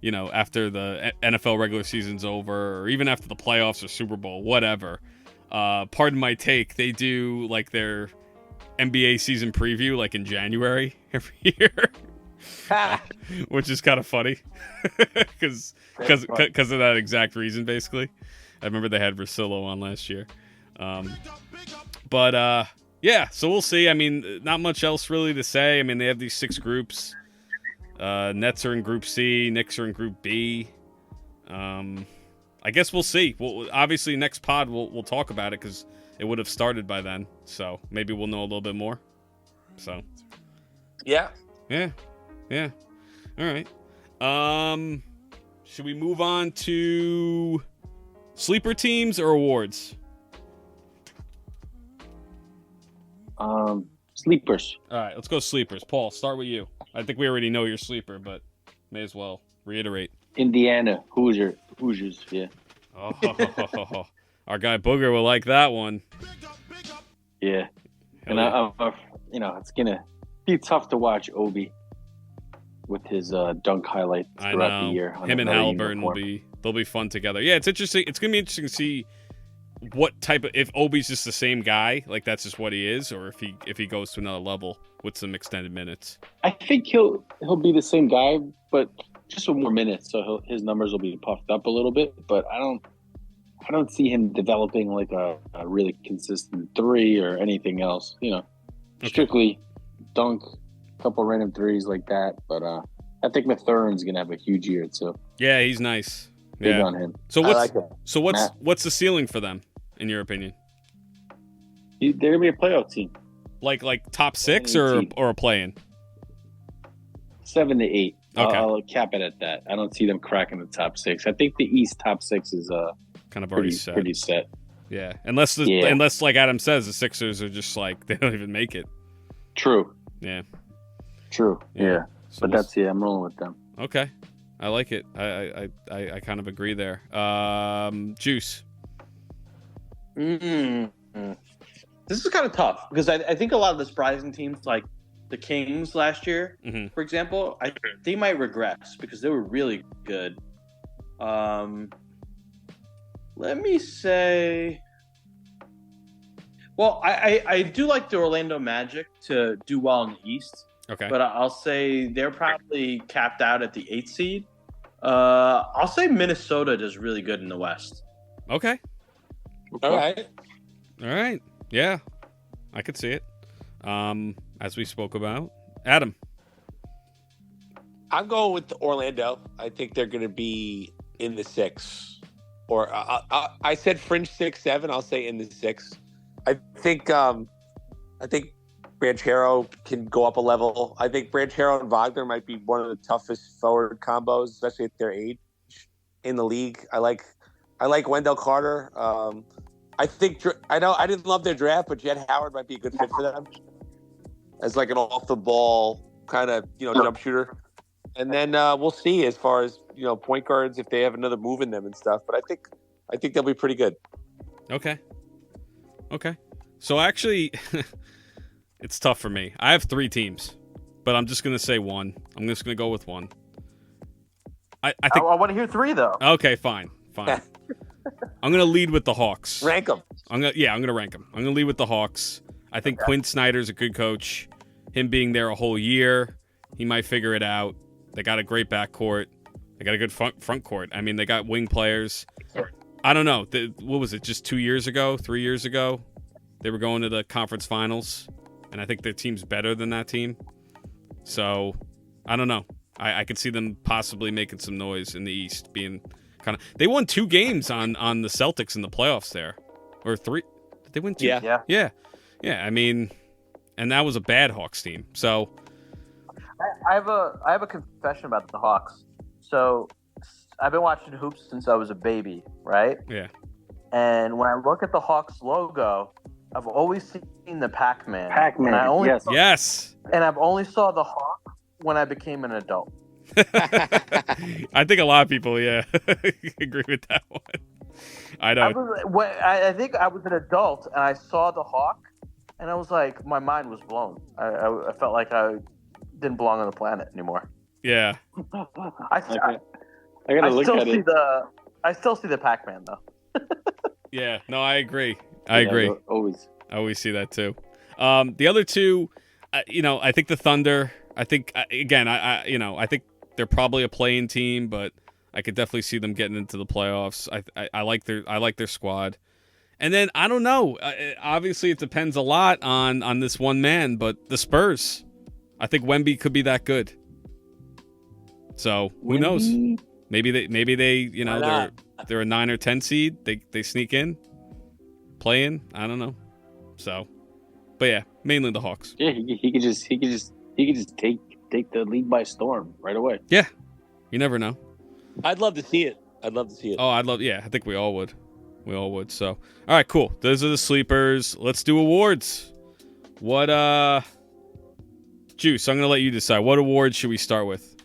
the NFL regular season's over, or even after the playoffs or Super Bowl, whatever. Pardon my take, they do like their NBA season preview like in January every year. Which is kind of funny because of that exact reason. Basically, I remember they had Russillo on last year, but so we'll see. I mean, not much else really to say. I mean, they have these 6 groups. Nets are in Group C, Knicks are in Group B. I guess we'll see. Well, obviously, next pod we'll talk about it because it would have started by then. So maybe we'll know a little bit more. So yeah. All right. Should we move on to sleeper teams or awards? Sleepers. All right, let's go sleepers. Paul, start with you. I think we already know your sleeper, but may as well reiterate. Indiana Hoosiers. Yeah. Oh, our guy Booger will like that one. Yeah. And it's gonna be tough to watch Obi with his dunk highlights throughout the year. Him and Halliburton they'll be fun together. Yeah, it's interesting. It's gonna be interesting to see what type of, if Obi's just the same guy, like that's just what he is, or if he goes to another level with some extended minutes. I think he'll be the same guy, but just with more minutes, so his numbers will be puffed up a little bit. But I don't see him developing like a really consistent 3 or anything else. Strictly dunk, a couple random threes like that. But I think Mathurin's gonna have a huge year too. Yeah, he's nice. Big on him. So what's the ceiling for them in your opinion? They're gonna be a playoff team. Like top 6 or a play-in? 7 to 8. Okay. I'll cap it at that. I don't see them cracking the top 6. I think the East top 6 is kind of already set. Pretty set. Yeah, unless like Adam says, the Sixers are just like they don't even make it. True. Yeah. True. Yeah. So But that's I'm rolling with them. Okay, I like it. I kind of agree there. Juice. This is kind of tough because I think a lot of the surprising teams, like the Kings last year, for example, they might regress because they were really good. Let me say, well, I do like the Orlando Magic to do well in the East. Okay. But I'll say they're probably capped out at the 8th seed. I'll say Minnesota does really good in the West. Okay. All right. Yeah, I could see it. As we spoke about. Adam. I'm going with Orlando. I think they're going to be in the 6. Or I said fringe 6, 7. I'll say in the 6. I think Banchero can go up a level. I think Banchero and Wagner might be one of the toughest forward combos, especially at their age in the league. I like Wendell Carter. I know I didn't love their draft, but Jed Howard might be a good fit for them as like an off the ball kind of jump shooter. And then we'll see as far as point guards if they have another move in them and stuff. But I think they'll be pretty good. Okay. So actually, it's tough for me. I have 3 teams, but I'm just gonna say one. I'm just gonna go with one. I think I want to hear 3 though. Okay, fine. I'm gonna lead with the Hawks. Rank them. I'm gonna rank them. I'm gonna lead with the Hawks. I think Quinn Snyder's a good coach. Him being there a whole year, he might figure it out. They got a great backcourt. They got a good front court. I mean, they got wing players. I don't know. What was it? Just 2 years ago, 3 years ago, they were going to the conference finals, and I think their team's better than that team. So I don't know. I could see them possibly making some noise in the East, being kind of. They won 2 games on the Celtics in the playoffs there, or 3. Did they win 2? Yeah. I mean, and that was a bad Hawks team. So I have a confession about the Hawks. So I've been watching hoops since I was a baby, right? Yeah. And when I look at the Hawks logo, I've always seen the Pac-Man. Yes. And I've only saw the Hawk when I became an adult. I think a lot of people, agree with that one. I don't. I think I was an adult and I saw the Hawk, and I was like, my mind was blown. I felt like I didn't belong on the planet anymore. Yeah. I gotta look at it. I still see the Pac-Man though. Yeah. No, I agree. I agree. Always see that too. The other 2, I think the Thunder. I think again, I think they're probably a playing team, but I could definitely see them getting into the playoffs. I like their squad. And then I don't know. Obviously, it depends a lot on this one man, but the Spurs. I think Wemby could be that good. So who knows? Maybe they they're a 9 or 10 seed. They sneak in, play in. I don't know. So, but yeah, mainly the Hawks. Yeah, he could just take the league by storm right away. Yeah, you never know. I'd love to see it. Oh, I think we all would. So, all right, cool. Those are the sleepers. Let's do awards. What, Juice, I'm going to let you decide. What awards should we start with?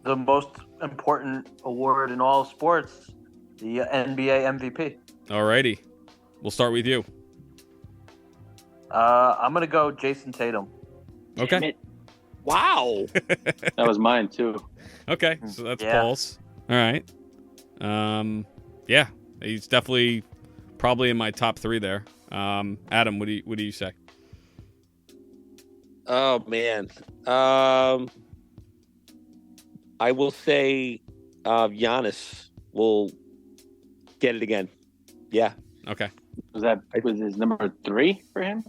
The most important award in all sports, the NBA MVP. All righty. We'll start with you. I'm going to go Jason Tatum. Okay. Wow. That was mine too. Okay, so that's Paul's. All right. Yeah, he's definitely probably in my top 3 there. Adam, what do you say? Oh man. I will say Giannis will get it again. Yeah. Okay. Was his number 3 for him?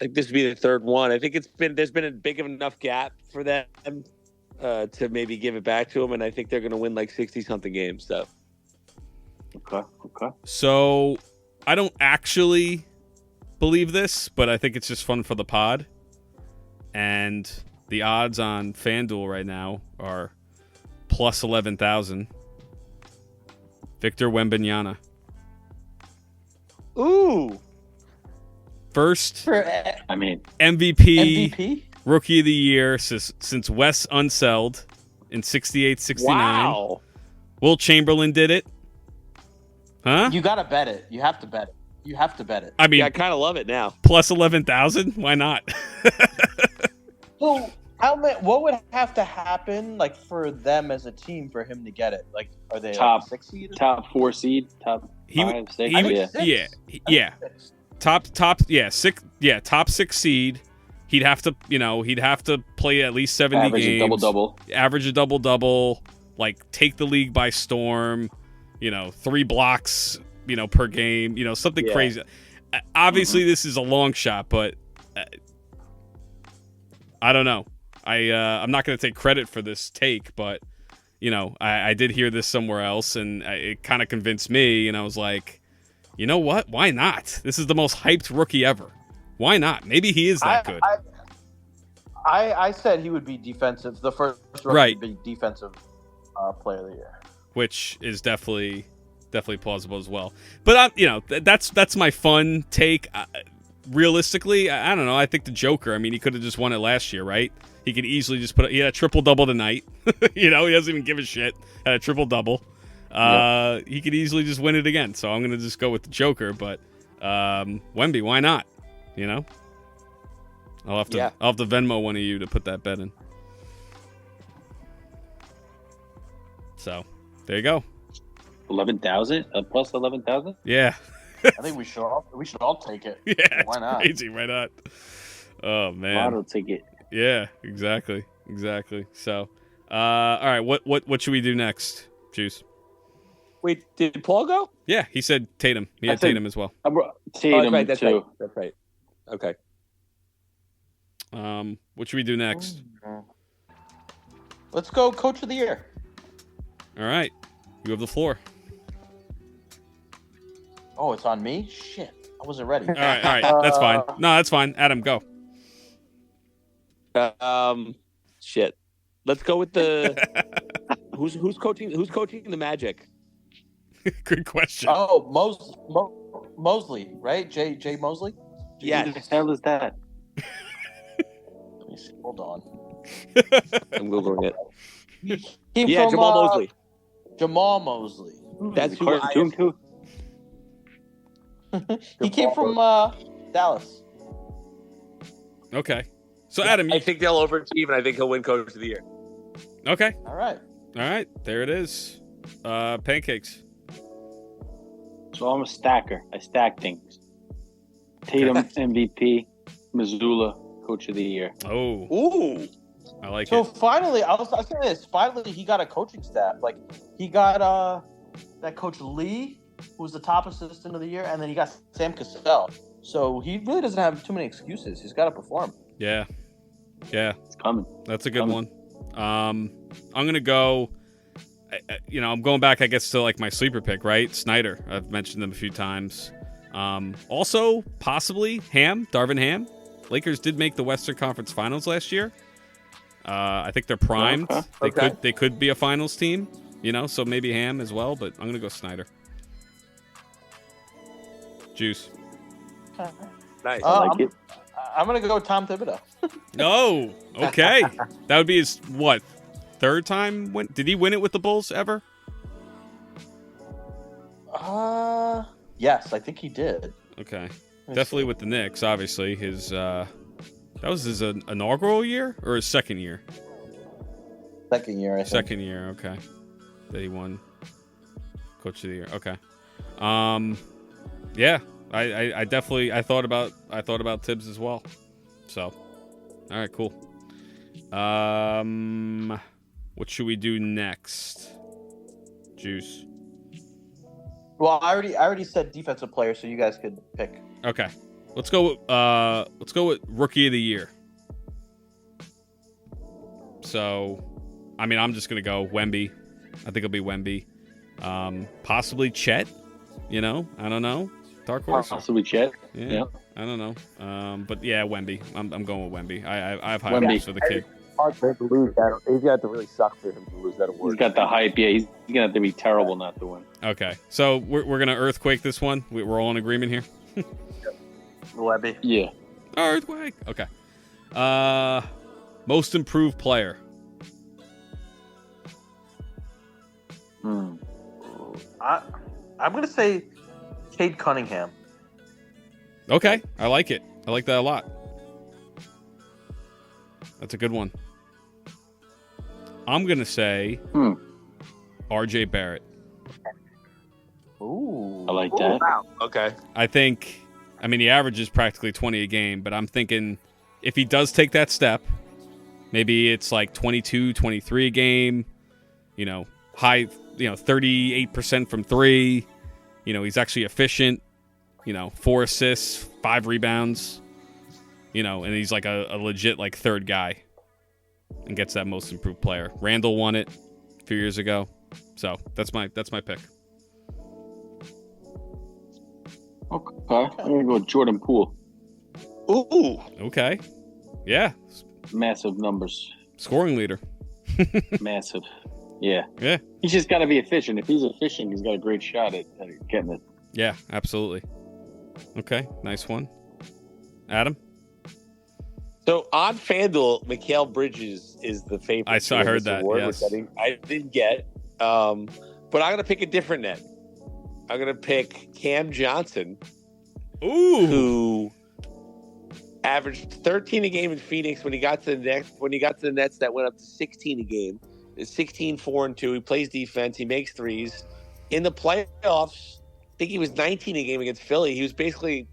I think this would be the 3rd one. I think there's been a big enough gap for them to maybe give it back to him, and I think they're going to win like 60-something games. So Okay. So I don't actually believe this, but I think it's just fun for the pod. And the odds on FanDuel right now are plus 11,000. Victor Wembanyama. Ooh. First For MVP, Rookie of the Year since Wes Unseld in 68-69. Wow. Will Chamberlain did it. Huh? You gotta bet it. You have to bet it. I mean, Yeah, I kind of love it now. plus 11,000? Why not? So, what would have to happen, like, for them as a team for him to get it? Like, are they Top like 6 seed? top 4 seed, top 5, 6. Yeah. Top 6 seed. He'd have to play at least 70 Average games. Average a double-double. Like, take the league by storm. 3 blocks, per game. Something crazy. Obviously, this is a long shot, but I don't know. I'm not going to take credit for this take, but I did hear this somewhere else, and it kind of convinced me. And I was like, you know what? Why not? This is the most hyped rookie ever. Why not? Maybe he is that good. I said he would be defensive. The first rookie Right. to be defensive player of the year, which is definitely plausible as well. But that's my fun take. Realistically, I don't know. I think the Joker. I mean, he could have just won it last year, right? He could easily just he had a triple double tonight. He doesn't even give a shit. Had a triple double. He could easily just win it again. So I'm gonna just go with the Joker. But Wemby, why not? I'll have to Venmo one of you to put that bet in. So there you go. 11,000 plus 11,000. Yeah. I think we should all take it. Yeah, why not? Crazy, why not? Oh man, Lotto ticket. Yeah, exactly. So, all right, what should we do next, Juice? Wait, did Paul go? Yeah, he said Tatum. He had Tatum as well. Tatum that's too. right. That's right. Okay. What should we do next? Let's go Coach of the Year. All right, you have the floor. Oh, it's on me? Shit. I wasn't ready. All right. That's fine. No, that's fine. Adam, go. Shit. Let's go with the who's coaching the Magic? Good question. Oh, Mosley, right? Jay Mosley? Yes. Who the hell is that? Let me see. Hold on. I'm googling it. From, Jamal Mosley. Jamal Mosley. That's who Cartoon too. He came from Dallas. Okay. So Adam, I think they'll overachieve, and I think he'll win Coach of the Year. Okay. All right. There it is. Pancakes. So I'm a stacker. I stack things. Tatum MVP, Missoula Coach of the Year. Oh. Ooh. I like So it. finally, I was saying this. Finally, he got a coaching staff. Like he got that Coach Lee, who was the top assistant of the year, and then he got Sam Cassell. So he really doesn't have too many excuses. He's got to perform. Yeah. It's coming. That's a good one. I'm gonna go. I'm going back, I guess, to like my sleeper pick, right? Snyder. I've mentioned them a few times. Also, possibly Darvin Ham. Lakers did make the Western Conference Finals last year. I think they're primed. Okay. They could be a finals team. So maybe Ham as well. But I'm gonna go Snyder. Juice. Nice. I like it. I'm gonna go Tom Thibodeau. Oh, okay. That would be his third time? Did he win it with the Bulls ever? Yes, I think he did. Okay, definitely with the Knicks. Obviously, his that was his inaugural year or his second year. Second year, I think. Second year, okay. That he won Coach of the Year. Okay. Yeah, I definitely thought about Tibbs as well. So, all right, cool. What should we do next? Juice. Well, I already said defensive player, so you guys could pick. Okay. Let's go with Rookie of the Year. So, I mean, I'm just going to go Wemby. I think it'll be Wemby. Possibly Chet. I don't know. Dark horse. Possibly Chet. Yeah. I don't know. But yeah, Wemby. I'm going with Wemby. I have high Wemby. hopes for the kid. Hard for him to lose that. He's got to really suck for him to lose that award. He's got the hype. Yeah, he's gonna have to be terrible not to win. Okay, so we're gonna earthquake this one. We're all in agreement here. Webby. Yeah. Earthquake. Okay. Most improved player. I'm gonna say Cade Cunningham. Okay, I like it. I like that a lot. That's a good one. I'm gonna say R.J. Barrett. Ooh, I like that. Wow. Okay. I think. I mean, he averages practically 20 a game, but I'm thinking if he does take that step, maybe it's like 22, 23 a game. High. 38% from three. He's actually efficient. 4 assists, 5 rebounds. And he's like a legit like third guy and gets that most improved player. Randall won it a few years ago. So that's my pick. Okay. I'm gonna go with Jordan Poole. Ooh. Okay. Yeah. Massive numbers. Scoring leader. Massive. Yeah. Yeah. He's just got to be efficient. If he's efficient, he's got a great shot at getting it. Yeah, absolutely. Okay, nice one. Adam? So on FanDuel, Mikal Bridges is the favorite. I heard that. Award, yes. Which I didn't get. But I'm gonna pick a different net. I'm gonna pick Cam Johnson, who averaged 13 a game in Phoenix when he got to the Nets. When he got to the Nets, that went up to 16 a game. It's 16, 4 and 2. He plays defense. He makes threes. In the playoffs, I think he was 19 a game against Philly. He was basically,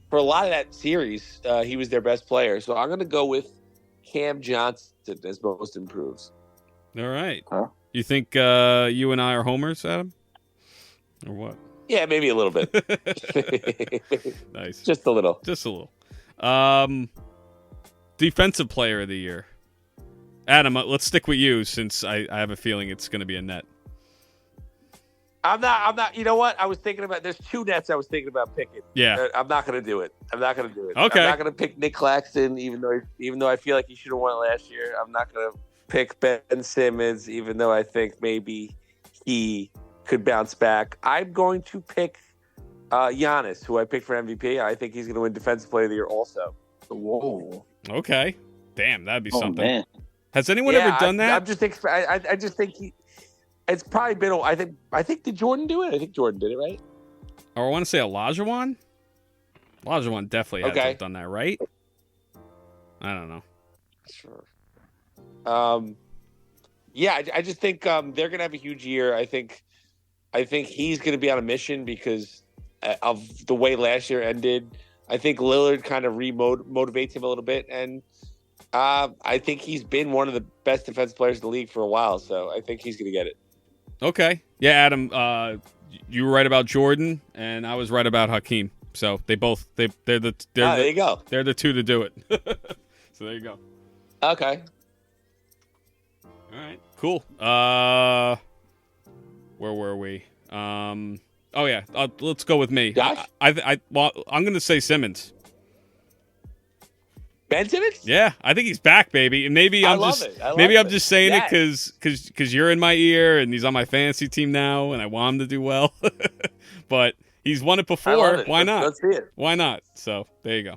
for a lot of that series, he was their best player. So I'm going to go with Cam Johnson as most improved. All right. Huh? You think you and I are homers, Adam? Or what? Yeah, maybe a little bit. Nice. Just a little. Just a little. Defensive player of the year. Adam, let's stick with you since I have a feeling it's going to be a net. I'm not. You know what? I was thinking about. There's 2 nets I was thinking about picking. Yeah. I'm not going to do it. Okay. I'm not going to pick Nick Claxton, even though I feel like he should have won it last year. I'm not going to pick Ben Simmons, even though I think maybe he could bounce back. I'm going to pick Giannis, who I picked for MVP. I think he's going to win Defensive Player of the Year also. Whoa. Okay. Damn, that'd be something. Man. Has anyone ever done that? I just think it's probably been. I think did Jordan do it? I think Jordan did it, right? Or I want to say Olajuwon. Olajuwon definitely has to have done that, right? I don't know. Sure. Yeah, I just think they're gonna have a huge year. I think he's gonna be on a mission because of the way last year ended. I think Lillard kind of motivates him a little bit, and I think he's been one of the best defensive players in the league for a while. So I think he's gonna get it. Okay. Yeah, Adam, you were right about Jordan, and I was right about Hakeem. So there you go. They're the 2 to do it. So there you go. Okay. All right. Cool. Where were we? Oh yeah. Let's go with me. Josh? Well, I'm going to say Simmons. Ben Simmons? Yeah, I think he's back, baby. And maybe I'm just saying it because you're in my ear and he's on my fantasy team now, and I want him to do well. But he's won it before. Why not? Let's see it. Why not? So there you go.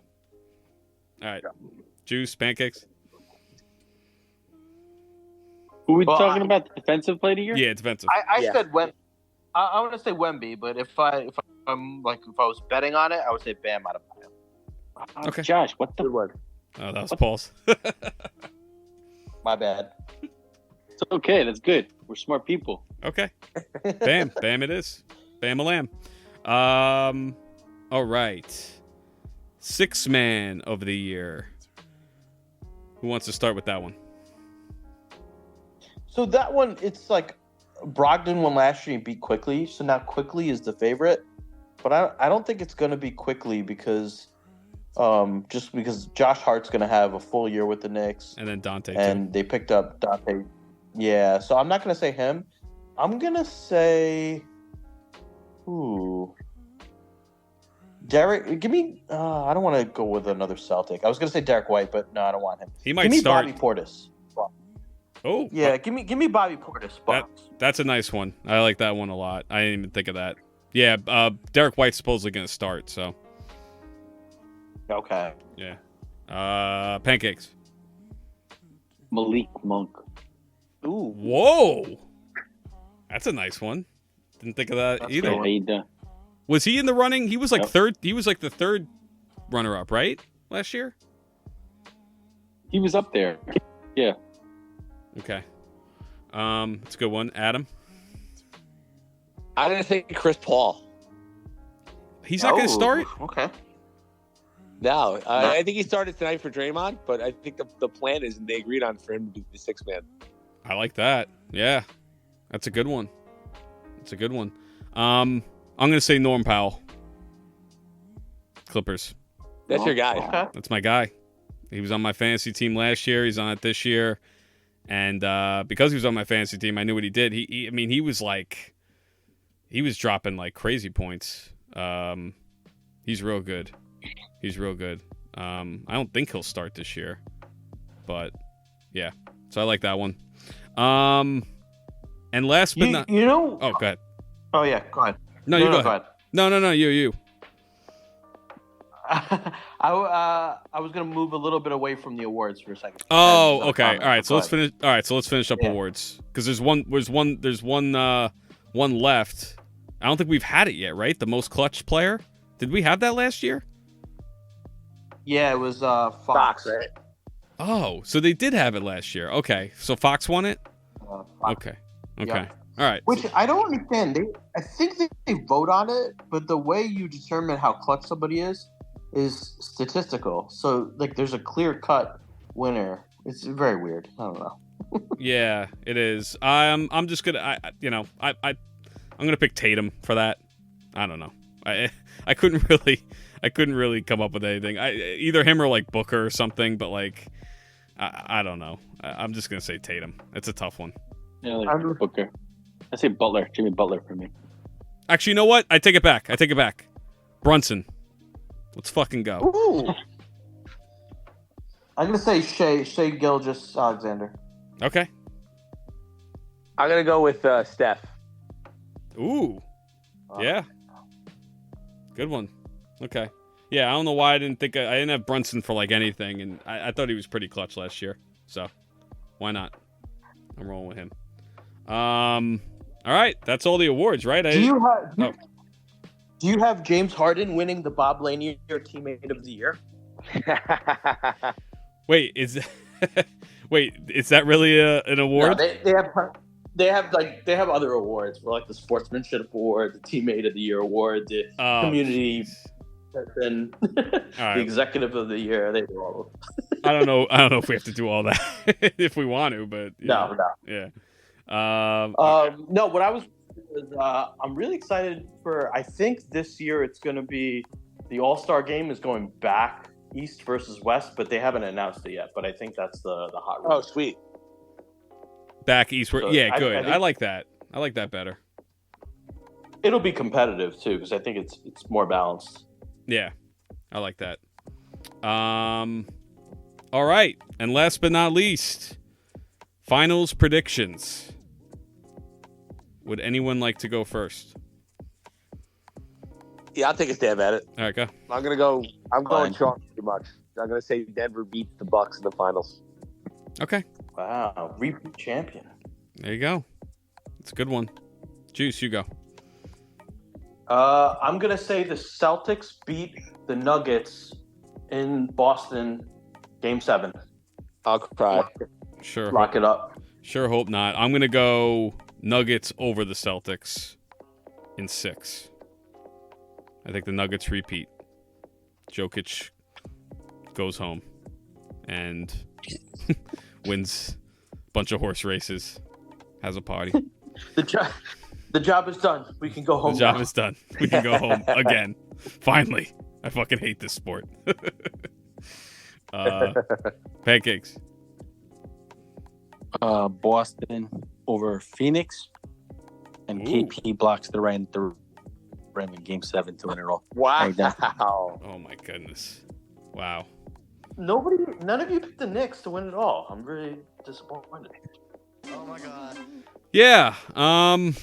All right. Juice, pancakes. Who are we talking about? Defensive player of the year? Yeah, defensive. I said Wemby. I want to say Wemby, but if I was betting on it, I would say Bam out of Bam. Okay. Josh, what the word? Oh, that was Paul's. My bad. It's okay. That's good. We're smart people. Okay. Bam. Bam it is. Bam-a-lam. All right. 6th man of the year. Who wants to start with that one? So that one, it's like Brogdon won last year and beat Quickly, so now Quickly is the favorite. But I don't think it's going to be Quickly because just because Josh Hart's going to have a full year with the Knicks. And then Dante, and too. they picked up Dante. Yeah, so I'm not going to say him. I'm gonna say, ooh, Derek. Give me. I don't want to go with another Celtic. I was gonna say Derek White, but no, I don't want him. He might give me start. Bobby Portis. Oh, Yeah, give me Bobby Portis. Bucks. that's a nice one. I like that one a lot. I didn't even think of that. Yeah, Derek White's supposedly going to start, so. Okay. Yeah. Pancakes. Malik Monk. Ooh. Whoa! That's a nice one. Didn't think of that That's either. Good. Was he in the running? He was like Yep. third. He was like the third runner-up, right? Last year? He was up there. Yeah. Okay. That's a good one. Adam? I'm gonna say Chris Paul. He's not going to start? Okay. No, I think he started tonight for Draymond, but I think the plan is, and they agreed on, for him to be the sixth man. I like that. Yeah. That's a good one. That's a good one. I'm going to say Norm Powell. Clippers. That's your guy. Okay. That's my guy. He was on my fantasy team last year. He's on it this year. And because he was on my fantasy team, I knew what he did. He was dropping like crazy points. He's real good. He's real good. I don't think he'll start this year. But, yeah. So I like that one. And last but not... You know... Oh, go ahead. Oh, yeah. Go ahead. No, you go ahead. No, you. I was gonna move a little bit away from the awards for a second. Oh, Just a okay. comment. All right. So Go let's finish. All right. So let's finish up Yeah. awards because there's one left. I don't think we've had it yet, right? The most clutch player. Did we have that last year? Yeah, it was Fox. Fox, right? Oh, so they did have it last year. Okay. So Fox won it. Fox. Okay. Yeah. All right. Which I don't understand. I think they vote on it, but the way you determine how clutch somebody is statistical. So like, there's a clear cut winner. It's very weird. I don't know. Yeah, it is. I'm just gonna. I'm gonna pick Tatum for that. I don't know. I couldn't really come up with anything. Either him or like Booker or something. But like, I don't know. I'm just gonna say Tatum. It's a tough one. Yeah, like Booker. I say Butler. Jimmy Butler for me. Actually, you know what? I take it back. Brunson. Let's fucking go. Ooh. I'm gonna say Shea Gilgeous Alexander. Okay. I'm gonna go with Steph. Ooh. Yeah. Good one. Okay. Yeah, I don't know why I didn't have Brunson for like anything, and I thought he was pretty clutch last year. So why not? I'm rolling with him. All right, that's all the awards, right? Do you have James Harden winning the Bob Lanier Teammate of the Year? Wait, is that really an award? No, they have other awards for like the Sportsmanship Award, the Teammate of the Year Award, the Community and right. the Executive of the Year. They do all of them. I don't know if we have to do all that if we want to, but No. Yeah. No, what I was I'm really excited for. I think this year it's going to be the All-Star game is going back East versus West, but they haven't announced it yet. But I think that's the hot. Oh, sweet. Back eastward. So Yeah, good. I think I like that. I like that better. It'll be competitive too because I think it's more balanced. Yeah, I like that. All right, and last but not least, finals predictions. Would anyone like to go first? Yeah, I'll take a stab at it. All right, go. I'm going Fine. chalk pretty much. I'm going to say Denver beats the Bucks in the finals. Okay, Wow, repeat champion. there you go. It's a good one. Juice, you go. I'm gonna say the Celtics beat the Nuggets in Boston, Game 7. I'll cry. Sure. Lock it up. Sure hope not. I'm going to go Nuggets over the Celtics in 6. I think the Nuggets repeat. Jokic goes home and wins a bunch of horse races, has a party. The job is done. We can go home. The job now. is done. We can go home again. Finally. I fucking hate this sport. Pancakes. Boston over Phoenix. And Ooh. KP blocks the rim in Game 7 to win it all. Wow. Oh my goodness. Wow. None of you picked the Knicks to win it all. I'm really disappointed. Oh my god. Yeah. I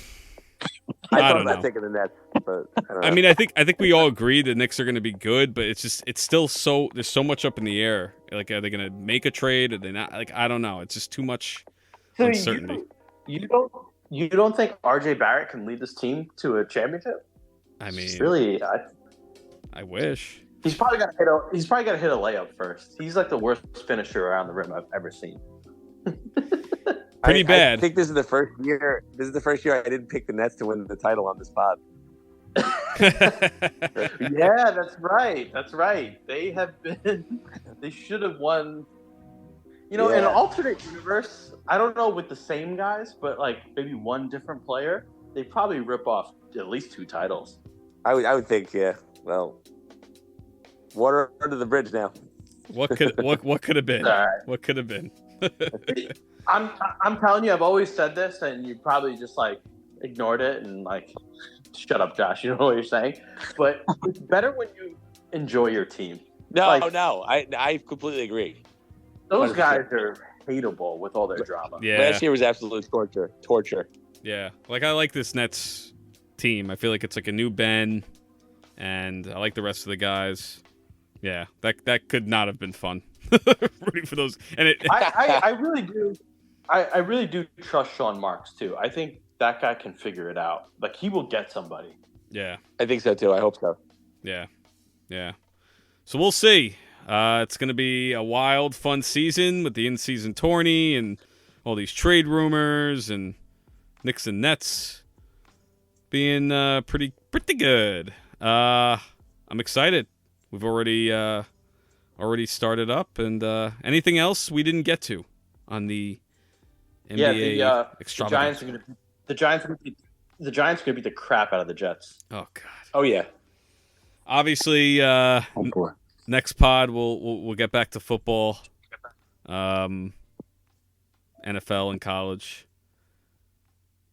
I thought don't about know. taking the Nets, but I don't know. I mean, I think we all agree the Knicks are going to be good, but it's still there's so much up in the air. Like, are they going to make a trade? Are they not? Like, I don't know. It's just too much uncertainty. You don't think RJ Barrett can lead this team to a championship? I mean, Really, I wish. he's probably got to hit a layup first. He's like the worst finisher around the rim I've ever seen. Pretty bad. I think this is the first year. This is the first year I didn't pick the Nets to win the title on this pod. Yeah, that's right. That's right. They have been. They should have won. You know, in an alternate universe, I don't know with the same guys, but like maybe one different player, they probably rip off at least 2 titles. I would think, yeah. Well, water under the bridge now. What could have been? All right. What could have been? I'm telling you, I've always said this, and you probably just like ignored it and like, shut up, Josh. You don't know what you're saying, but it's better when you enjoy your team. No, Like- no, I completely agree. Those 100%. guys are hateable with all their drama. Yeah. Last year was absolute torture. Yeah. Like, I like this Nets team. I feel like it's like a new Ben, and I like the rest of the guys. Yeah, that could not have been fun. Rooting for those, and I really do. I really do trust Sean Marks too. I think that guy can figure it out. Like he will get somebody. yeah, I think so too. I hope so. yeah. So we'll see. It's going to be a wild, fun season with the in-season tourney and all these trade rumors and Knicks and Nets being pretty good. I'm excited. We've already started up, and anything else we didn't get to on the NBA extravaganza. The Giants are going to beat the crap out of the Jets. Oh God. Oh yeah. Obviously, next pod we'll get back to football, NFL and college.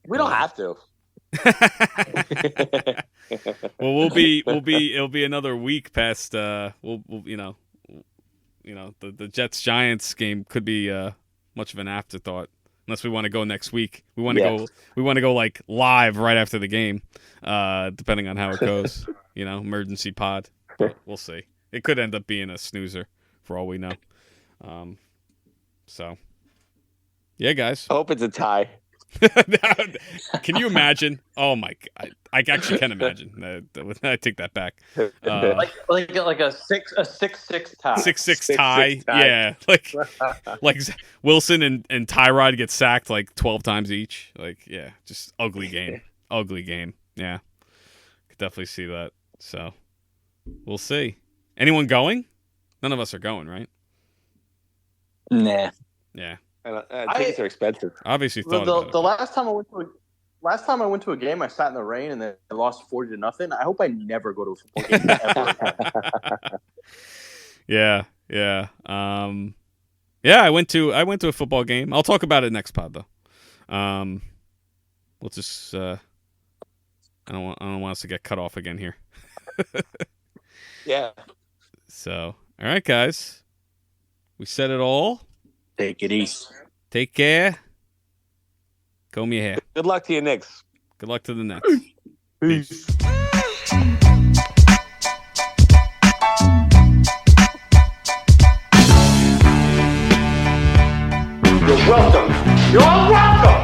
We don't have to. Well, it'll be another week past. We'll the Jets Giants game could be much of an afterthought unless we want to go next week. We want to go like live right after the game, depending on how it goes. Emergency pod. We'll see. It could end up being a snoozer for all we know. So, yeah, guys. I hope it's a tie. Can you imagine? Oh my God, I actually can imagine. I take that back. Like a 6-6 tie. 6-6 tie. Yeah, like Wilson and Tyrod get sacked like 12 times each. Like, yeah, just ugly game. Ugly game. Yeah, could definitely see that. So we'll see. Anyone going? None of us are going, right? Nah. Yeah. Tickets are expensive. Obviously thought about The last time I went to a game, I sat in the rain and they lost 40-0. I hope I never go to a football game ever. Yeah. Yeah, I went to a football game. I'll talk about it next pod though. We'll just I don't want us to get cut off again here. Yeah. So, all right, guys. We said it all. Take it easy. Take care. Comb your hair. Good luck to you, Knicks. Good luck to the Nets. Peace. You're welcome. You're welcome.